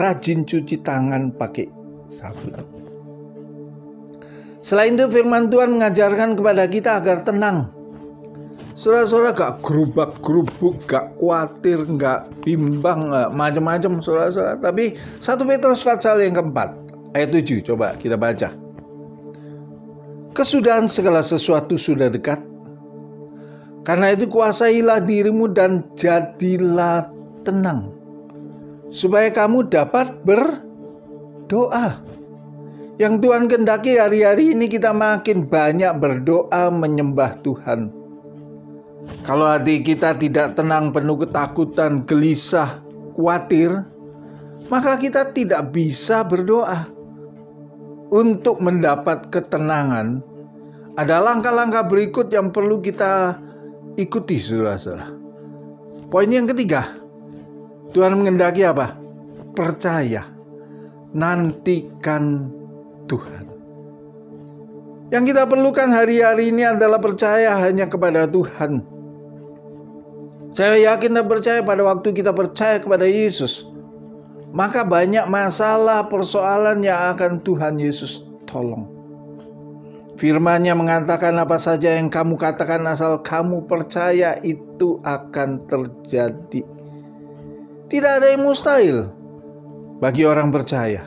S4: rajin cuci tangan pakai sabun. Selain itu firman Tuhan mengajarkan kepada kita agar tenang. Saudara-saudara, gak gerubak-gerubuk, gak khawatir, gak bimbang, gak macam-macam saudara-saudara. Tapi 1 Petrus pasal yang keempat, Ayat 7, coba kita baca. Kesudahan segala sesuatu sudah dekat. Karena itu kuasailah dirimu dan jadilah tenang, supaya kamu dapat berdoa. Yang Tuhan kehendaki hari-hari ini kita makin banyak berdoa menyembah Tuhan. Kalau hati kita tidak tenang, penuh ketakutan, gelisah, khawatir, maka kita tidak bisa berdoa. Untuk mendapat ketenangan, ada langkah-langkah berikut yang perlu kita ikuti, saudara-saudara. Poin yang ketiga, Tuhan menghendaki apa? Percaya, nantikan Tuhan. Yang kita perlukan hari-hari ini adalah percaya hanya kepada Tuhan. Saya yakin dan percaya pada waktu kita percaya kepada Yesus, maka banyak masalah, persoalan yang akan Tuhan Yesus tolong. Firman-Nya mengatakan apa saja yang kamu katakan asal kamu percaya itu akan terjadi. Tidak ada yang mustahil bagi orang percaya.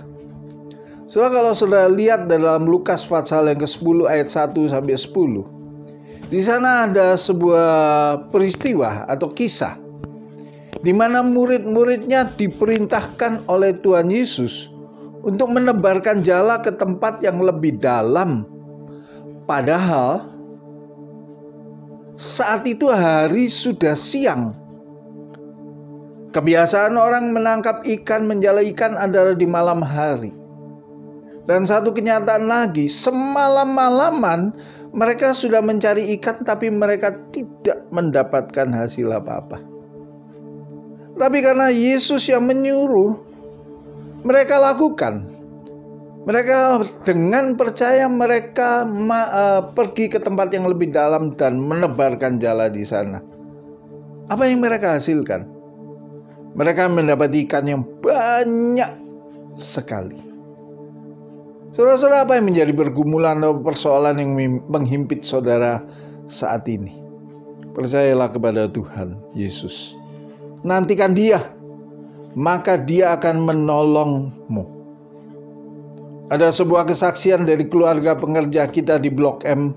S4: Saudara, kalau sudah lihat dalam Lukas pasal yang ke-10 ayat 1 sampai 10. Di sana ada sebuah peristiwa atau kisah di mana murid-muridnya diperintahkan oleh Tuhan Yesus untuk menebarkan jala ke tempat yang lebih dalam. Padahal saat itu hari sudah siang. Kebiasaan orang menangkap ikan, menjala ikan adalah di malam hari. Dan satu kenyataan lagi, semalam-malaman mereka sudah mencari ikan tapi mereka tidak mendapatkan hasil apa-apa. Tapi karena Yesus yang menyuruh, mereka lakukan. Mereka dengan percaya mereka pergi ke tempat yang lebih dalam dan menebarkan jala di sana. Apa yang mereka hasilkan? Mereka mendapat ikan yang banyak sekali. Saudara-saudara, apa yang menjadi pergumulan atau persoalan yang menghimpit saudara saat ini? Percayalah kepada Tuhan Yesus. Nantikan Dia, maka Dia akan menolongmu. Ada sebuah kesaksian dari keluarga pengerja kita di Blok M,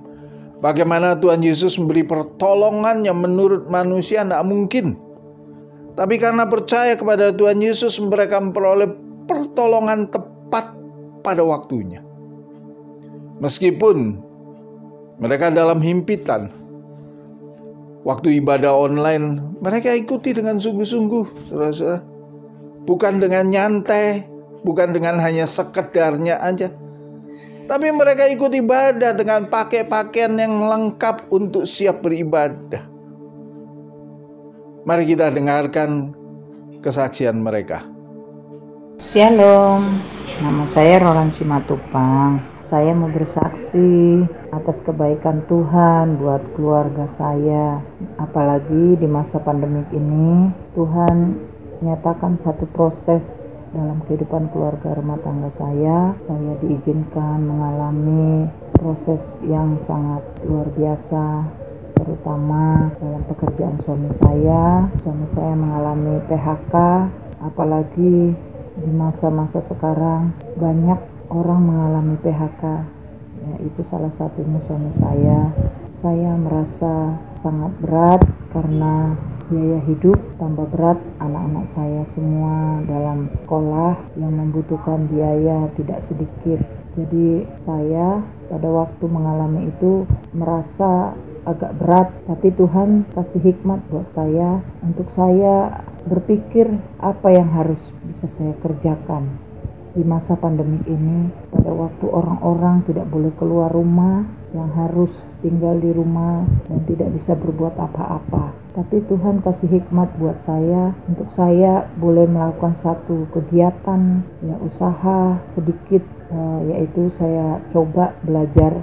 S4: bagaimana Tuhan Yesus memberi pertolongan yang menurut manusia tidak mungkin. Tapi karena percaya kepada Tuhan Yesus, mereka memperoleh pertolongan tepat pada waktunya. Meskipun mereka dalam himpitan, waktu ibadah online, mereka ikuti dengan sungguh-sungguh, saudara-saudara. Bukan dengan nyantai, bukan dengan hanya sekedarnya aja. Tapi mereka ikut ibadah dengan pakai pakaian yang lengkap untuk siap beribadah. Mari kita dengarkan kesaksian mereka.
S5: Shalom, nama saya Roland Simatupang. Saya mau bersaksi atas kebaikan Tuhan buat keluarga saya. Apalagi di masa pandemik ini, Tuhan nyatakan satu proses dalam kehidupan keluarga rumah tangga saya. Saya diizinkan mengalami proses yang sangat luar biasa, terutama dalam pekerjaan suami saya. Suami saya mengalami PHK, apalagi di masa-masa sekarang banyak orang mengalami PHK, yaitu salah satunya suami saya. Saya merasa sangat berat karena biaya hidup tambah berat, anak-anak saya semua dalam sekolah yang membutuhkan biaya tidak sedikit. Jadi saya pada waktu mengalami itu merasa agak berat, tapi Tuhan kasih hikmat buat saya untuk saya berpikir apa yang harus bisa saya kerjakan di masa pandemik ini, pada waktu orang-orang tidak boleh keluar rumah, yang harus tinggal di rumah dan tidak bisa berbuat apa-apa. Tapi Tuhan kasih hikmat buat saya untuk saya boleh melakukan satu kegiatan, ya usaha sedikit, yaitu saya coba belajar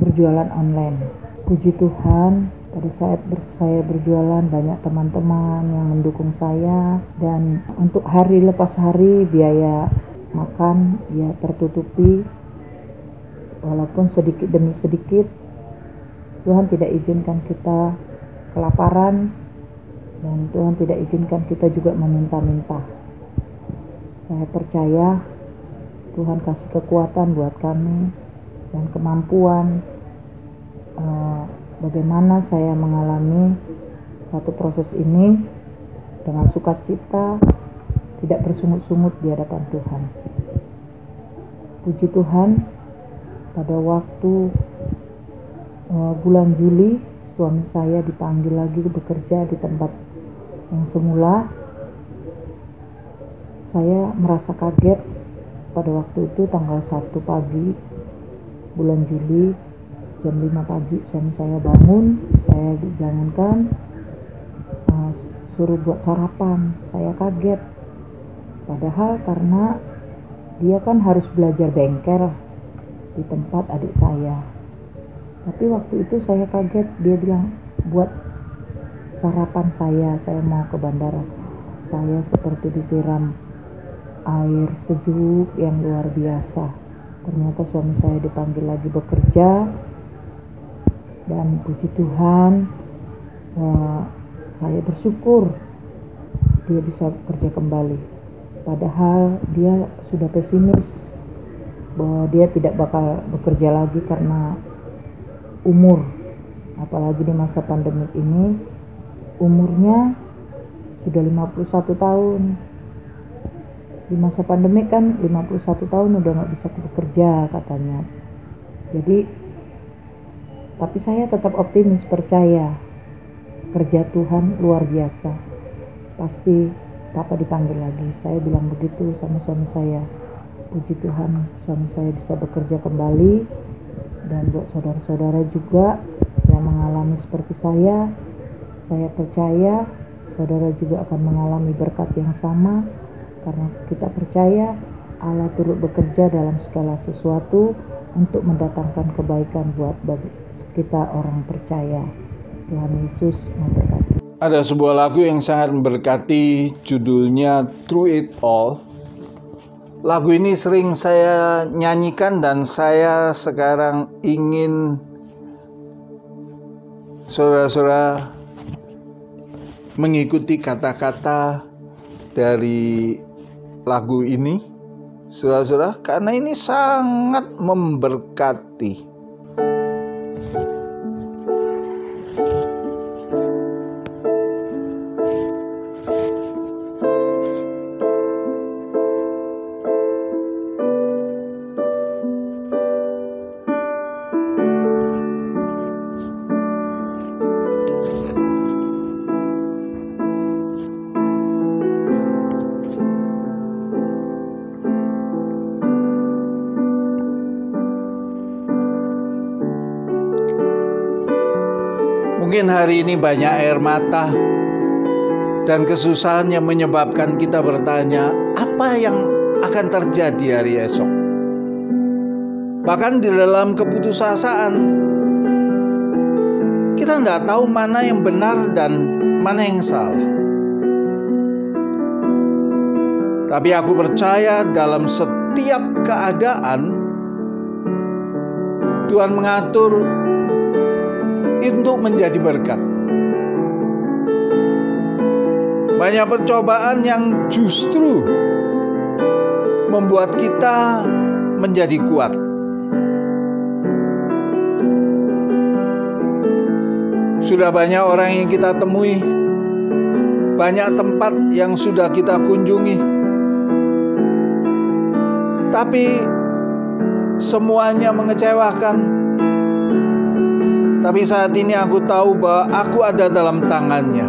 S5: berjualan online. Puji Tuhan, pada saat saya berjualan banyak teman-teman yang mendukung saya, dan untuk hari lepas hari biaya makan ya tertutupi, walaupun sedikit demi sedikit. Tuhan tidak izinkan kita kelaparan, dan Tuhan tidak izinkan kita juga meminta-minta. Saya percaya Tuhan kasih kekuatan buat kami dan kemampuan bagaimana saya mengalami satu proses ini dengan sukacita, tidak bersungut-sungut di hadapan Tuhan. Puji Tuhan, pada waktu bulan Juli suami saya dipanggil lagi bekerja di tempat yang semula. Saya merasa kaget pada waktu itu tanggal 1 pagi bulan Juli jam 5 pagi suami saya bangun, saya dijangankan suruh buat sarapan. Saya kaget, padahal karena dia kan harus belajar bengkel di tempat adik saya. Tapi waktu itu saya kaget, dia bilang buat sarapan saya mau ke bandara. Saya seperti disiram air sejuk yang luar biasa. Ternyata suami saya dipanggil lagi bekerja, dan puji Tuhan saya bersyukur dia bisa bekerja kembali. Padahal dia sudah pesimis bahwa dia tidak bakal bekerja lagi karena umur, apalagi di masa pandemik ini umurnya sudah 51 tahun. Di masa pandemi kan 51 tahun udah gak bisa bekerja katanya. Jadi, tapi saya tetap optimis, percaya kerja Tuhan luar biasa. Pasti Papa dipanggil lagi. Saya bilang begitu sama suami saya. Puji Tuhan, suami saya bisa bekerja kembali. Dan buat saudara-saudara juga yang mengalami seperti saya percaya saudara juga akan mengalami berkat yang sama. Karena kita percaya Allah turut bekerja dalam segala sesuatu untuk mendatangkan kebaikan buat kita orang percaya. Tuhan Yesus memberkati.
S4: Ada sebuah lagu yang sangat memberkati, judulnya Through It All. Lagu ini sering saya nyanyikan dan saya sekarang ingin saudara-saudara mengikuti kata-kata dari lagu ini, saudara-saudara, karena ini sangat memberkati. Mungkin hari ini banyak air mata dan kesusahan yang menyebabkan kita bertanya, apa yang akan terjadi hari esok? Bahkan di dalam keputusasaan, kita tidak tahu mana yang benar dan mana yang salah. Tapi aku percaya dalam setiap keadaan, Tuhan mengatur untuk menjadi berkat. Banyak percobaan yang justru membuat kita menjadi kuat. Sudah banyak orang yang kita temui, banyak tempat yang sudah kita kunjungi, tapi semuanya mengecewakan. Tapi saat ini aku tahu bahwa aku ada dalam tangannya.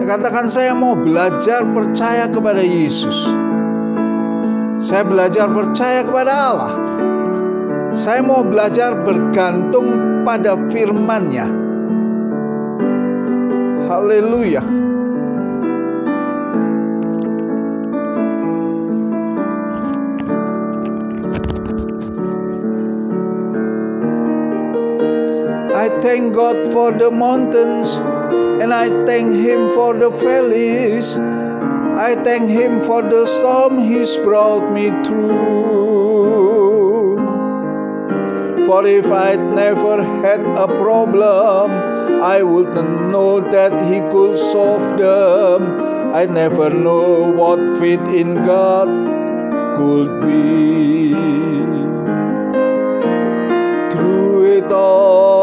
S4: Katakan, saya mau belajar percaya kepada Yesus. Saya belajar percaya kepada Allah. Saya mau belajar bergantung pada firman-Nya. Haleluya. I thank God for the mountains, and I thank Him for the valleys. I thank Him for the storm He's brought me through. For if I'd never had a problem, I wouldn't know that He could solve them. I never know what faith in God could be. Through it all,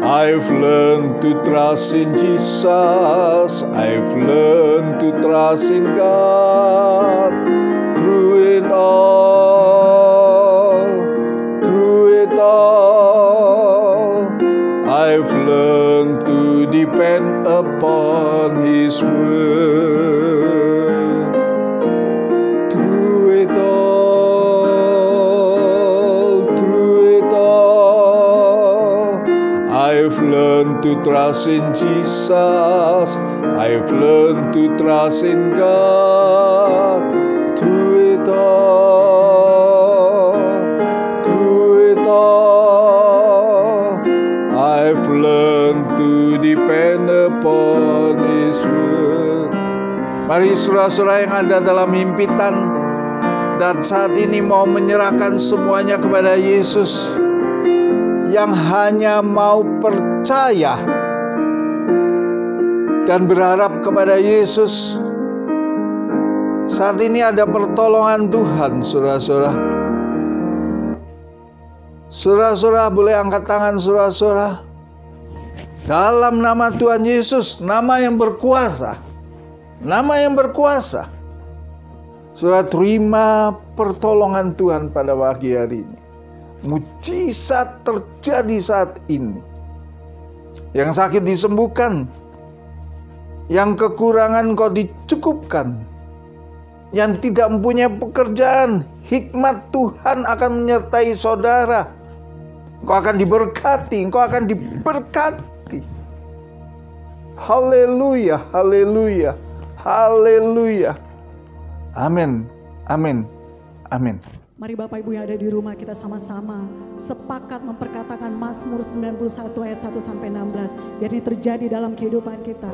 S4: I've learned to trust in Jesus. I've learned to trust in God. Through it all, I've learned to depend upon His word. Through it all, I've learned to trust in Jesus. I've learned to trust in God. Through it all, I've learned to depend upon His word. Mari saudara-saudara yang ada dalam himpitan dan saat ini mau menyerahkan semuanya kepada Yesus, yang hanya mau percaya dan berharap kepada Yesus. Saat ini ada pertolongan Tuhan, saudara-saudara. Saudara-saudara boleh angkat tangan, saudara-saudara. Dalam nama Tuhan Yesus, nama yang berkuasa. Nama yang berkuasa. Saudara, terima pertolongan Tuhan pada pagi hari ini. Mujizat terjadi saat ini. Yang sakit disembuhkan, yang kekurangan kau dicukupkan, yang tidak mempunyai pekerjaan, hikmat Tuhan akan menyertai saudara. Kau akan diberkati, kau akan diberkati. Haleluya, haleluya, haleluya. Amin, amin, amin.
S2: Mari Bapak Ibu yang ada di rumah, kita sama-sama sepakat memperkatakan Mazmur 91 ayat 1-16. Biar ini terjadi dalam kehidupan kita.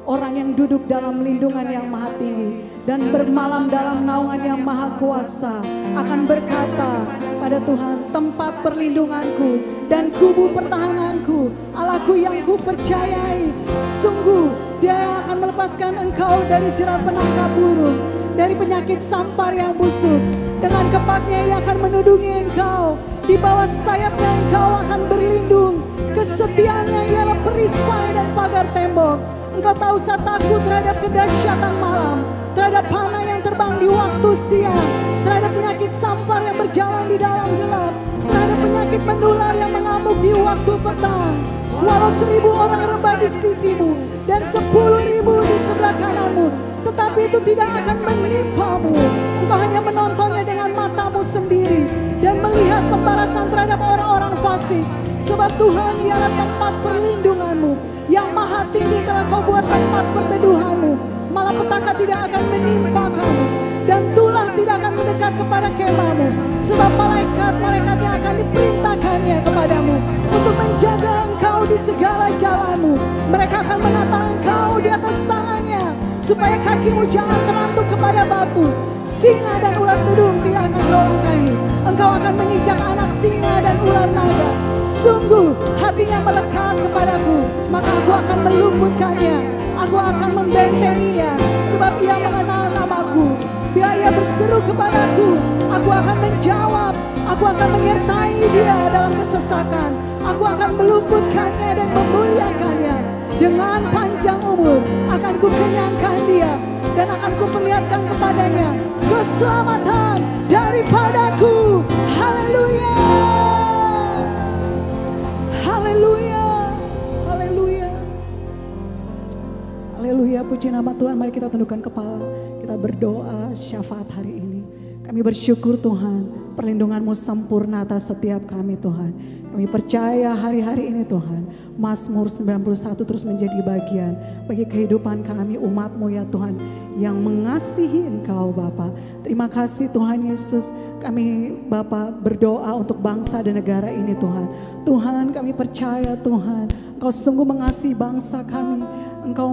S2: Orang yang duduk dalam lindungan yang maha tinggi dan bermalam dalam naungan yang maha kuasa akan berkata pada Tuhan, tempat perlindunganku dan kubu pertahananku, Allahku yang ku percayai. Sungguh Dia akan melepaskan engkau dari jerat penangkap burung, dari penyakit sampar yang busuk. Dengan kepaknya Ia akan menudungi engkau, di bawah sayapnya engkau akan berlindung. Kesetiaannya ialah perisai dan pagar tembok. Engkau tak usah takut terhadap kedahsyatan malam, terhadap panah yang terbang di waktu siang, terhadap penyakit sampar yang berjalan di dalam gelap, terhadap penyakit menular yang mengamuk di waktu petang. Walau 1000 orang rebah di sisimu dan 10.000 di sebelah kananmu, tetapi itu tidak akan menimpamu. Engkau hanya menontonnya dengan matamu sendiri dan melihat pembalasan terhadap orang-orang fasik. Sebab Tuhan ialah tempat perlindunganmu, yang maha tinggi telah kau buat tempat perteduhanmu. Malapetaka tidak akan menimpa kamu, dan tulah tidak akan mendekat kepada kemahmu. Sebab malaikat-malaikatnya akan diperintahkannya kepadamu untuk menjaga engkau di segala jalanmu. Mereka akan menatang engkau di atas tangannya, supaya kakimu jangan terlantuk kepada batu. Singa dan ular tudung tidak akan kau lukai. Engkau akan menginjak anak singa dan ular naga. Sungguh hatinya melekat kepadaku, maka aku akan meluputkannya. Aku akan membentenginya, sebab ia mengenal namaku. Bila ia berseru kepadaku, aku akan menjawab. Aku akan menyertai dia dalam kesesakan. Aku akan meluputkannya dan memuliakannya. Dengan panjang umur akan kukenyangkan dia, dan akan kuperlihatkan kepadanya keselamatan daripadaku. Haleluya, haleluya, haleluya, haleluya. Puji nama Tuhan. Mari kita tundukkan kepala, kita berdoa syafaat hari ini. Kami bersyukur Tuhan, perlindungan-Mu sempurna atas setiap kami Tuhan. Kami percaya hari-hari ini Tuhan, Mazmur 91 terus menjadi bagian bagi kehidupan kami, umat-Mu ya Tuhan, yang mengasihi Engkau Bapa. Terima kasih Tuhan Yesus. Kami Bapa berdoa untuk bangsa dan negara ini Tuhan. Tuhan, kami percaya Tuhan, Engkau sungguh mengasihi bangsa kami. Engkau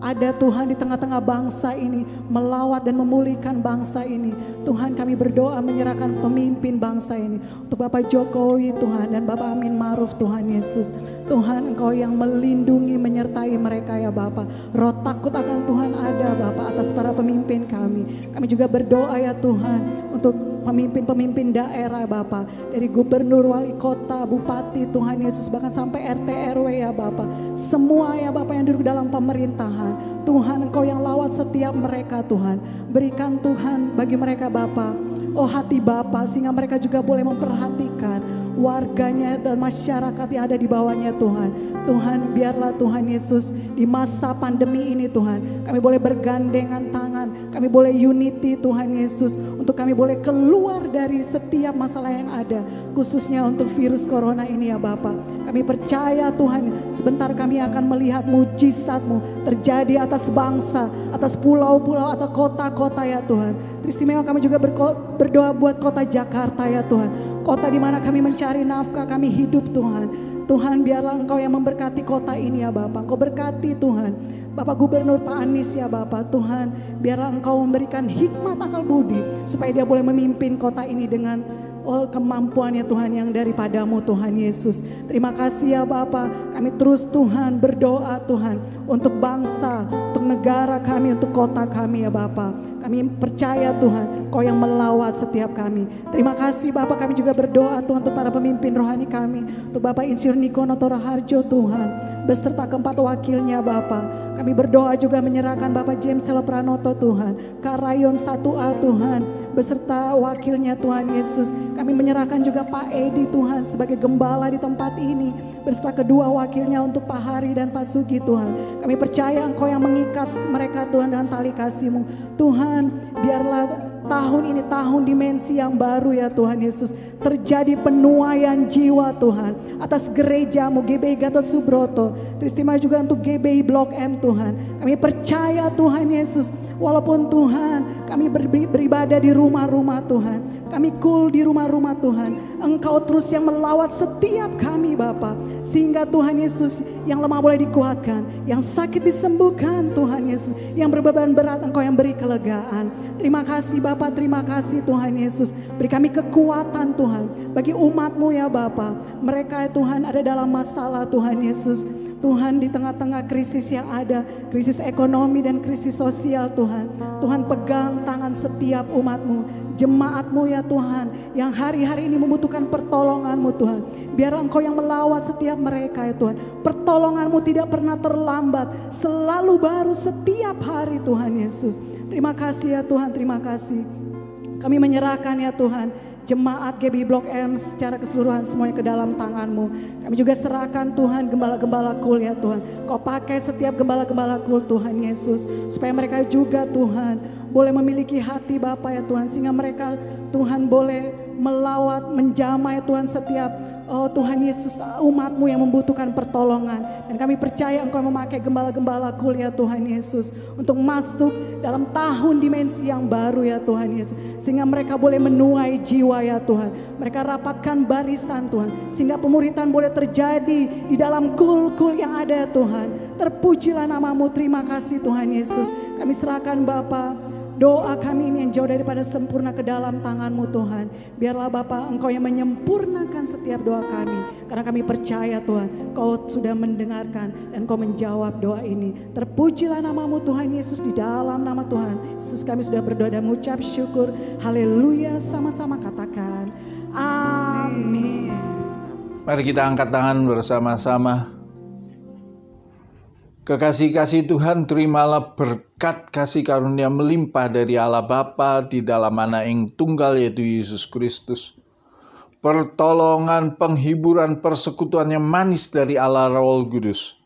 S2: ada Tuhan di tengah-tengah bangsa ini, melawat dan memulihkan bangsa ini. Tuhan, kami berdoa menyerahkan pemimpin bangsa ini untuk Bapak Jokowi Tuhan dan Bapak Amin Ma'ruf Tuhan Yesus. Tuhan, Engkau yang melindungi menyertai mereka ya Bapak. Roh takut akan Tuhan ada Bapak atas para pemimpin kami. Kami juga berdoa ya Tuhan untuk pemimpin-pemimpin daerah Bapak, dari gubernur, wali kota, bupati Tuhan Yesus, bahkan sampai RT RW ya Bapak, semua ya Bapak yang duduk dalam pemerintahan. Tuhan, Engkau yang lawat setiap mereka Tuhan, berikan Tuhan bagi mereka Bapak, oh hati Bapak, sehingga mereka juga boleh memperhatikan warganya dan masyarakat yang ada di bawahnya Tuhan. Tuhan, biarlah Tuhan Yesus di masa pandemi ini Tuhan, kami boleh bergandengan tangan, kami boleh unity Tuhan Yesus, untuk kami boleh keluar dari setiap masalah yang ada, khususnya untuk virus corona ini ya Bapak. Kami percaya Tuhan, sebentar kami akan melihat mujizat-Mu terjadi atas bangsa, atas pulau-pulau atau kota-kota ya Tuhan. Teristimewa kami juga berdoa buat kota Jakarta ya Tuhan, kota di mana kami mencari nafkah, kami hidup Tuhan. Tuhan, biarlah Engkau yang memberkati kota ini ya Bapak. Engkau berkati Tuhan Bapak Gubernur Pak Anies ya Bapak. Tuhan, biarlah Engkau memberikan hikmat akal budi supaya dia boleh memimpin kota ini dengan kemampuannya Tuhan yang daripadamu Tuhan Yesus. Terima kasih ya Bapak. Kami terus Tuhan berdoa Tuhan untuk bangsa, untuk negara kami, untuk kota kami ya Bapak. Kami percaya Tuhan, Kau yang melawat setiap kami. Terima kasih Bapak, kami juga berdoa Tuhan untuk para pemimpin rohani kami. Untuk Bapak Insinyur Niko Noto Raharjo Tuhan, beserta keempat wakilnya Bapak. Kami berdoa juga menyerahkan Bapak James Selo Pranoto Tuhan, Karayon 1A Tuhan, beserta wakilnya Tuhan Yesus. Kami menyerahkan juga Pak Edi Tuhan sebagai gembala di tempat ini, beserta kedua wakilnya untuk Pak Hari dan Pak Sugi Tuhan. Kami percaya Engkau yang mengikat mereka Tuhan dengan tali kasih-Mu. Tuhan, biarlah tahun ini tahun dimensi yang baru ya Tuhan Yesus. Terjadi penuaian jiwa Tuhan atas gereja-Mu GBI Gatot Subroto. Teristimewa juga untuk GBI Blok M Tuhan. Kami percaya Tuhan Yesus, walaupun Tuhan kami beribadah di rumah-rumah Tuhan, kami cool di rumah-rumah Tuhan, Engkau terus yang melawat setiap kami Bapa, sehingga Tuhan Yesus yang lemah boleh dikuatkan, yang sakit disembuhkan Tuhan Yesus, yang berbeban berat Engkau yang beri kelegaan. Terima kasih Bapa, terima kasih Tuhan Yesus. Beri kami kekuatan Tuhan bagi umat-Mu ya Bapa. Mereka Tuhan ada dalam masalah Tuhan Yesus. Tuhan, di tengah-tengah krisis yang ada, krisis ekonomi dan krisis sosial Tuhan, Tuhan pegang tangan setiap umat-Mu, jemaat-Mu ya Tuhan, yang hari-hari ini membutuhkan pertolongan-Mu Tuhan. Biar Engkau yang melawat setiap mereka ya Tuhan. Pertolongan-Mu tidak pernah terlambat, selalu baru setiap hari Tuhan Yesus. Terima kasih ya Tuhan, terima kasih. Kami menyerahkan ya Tuhan jemaat GBI Blok M secara keseluruhan semuanya ke dalam tangan-Mu. Kami juga serahkan Tuhan gembala-gembala kul ya Tuhan. Kau pakai setiap gembala-gembala kul Tuhan Yesus, supaya mereka juga Tuhan boleh memiliki hati Bapa ya Tuhan, sehingga mereka Tuhan boleh melawat, menjamah ya Tuhan setiap Tuhan Yesus umat-Mu yang membutuhkan pertolongan. Dan kami percaya Engkau memakai gembala-gembala kul ya Tuhan Yesus untuk masuk dalam tahun dimensi yang baru ya Tuhan Yesus, sehingga mereka boleh menuai jiwa ya Tuhan. Mereka rapatkan barisan Tuhan, sehingga pemuritan boleh terjadi di dalam kul-kul yang ada ya Tuhan. Terpujilah nama-Mu, terima kasih Tuhan Yesus. Kami serahkan Bapa doa kami ini yang jauh daripada sempurna ke dalam tangan-Mu Tuhan. Biarlah Bapa Engkau yang menyempurnakan setiap doa kami, karena kami percaya Tuhan Kau sudah mendengarkan dan Kau menjawab doa ini. Terpujilah nama-Mu Tuhan Yesus. Di dalam nama Tuhan Yesus kami sudah berdoa dan mengucap syukur. Haleluya, sama-sama katakan amin.
S4: Mari kita angkat tangan bersama-sama. Kekasih-kasih Tuhan, terimalah berkat kasih karunia melimpah dari Allah Bapa di dalam Anak yang tunggal yaitu Yesus Kristus. Pertolongan, penghiburan, persekutuan yang manis dari Allah Roh Kudus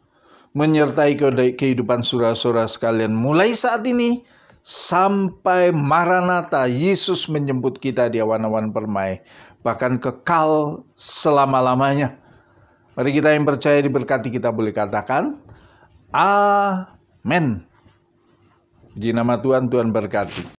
S4: menyertai kehidupan saudara-saudara sekalian mulai saat ini sampai Maranatha, Yesus menjemput kita di awan-awan permai, bahkan kekal selama-lamanya. Mari kita yang percaya diberkati, kita boleh katakan amin. Puji nama Tuhan, Tuhan berkati.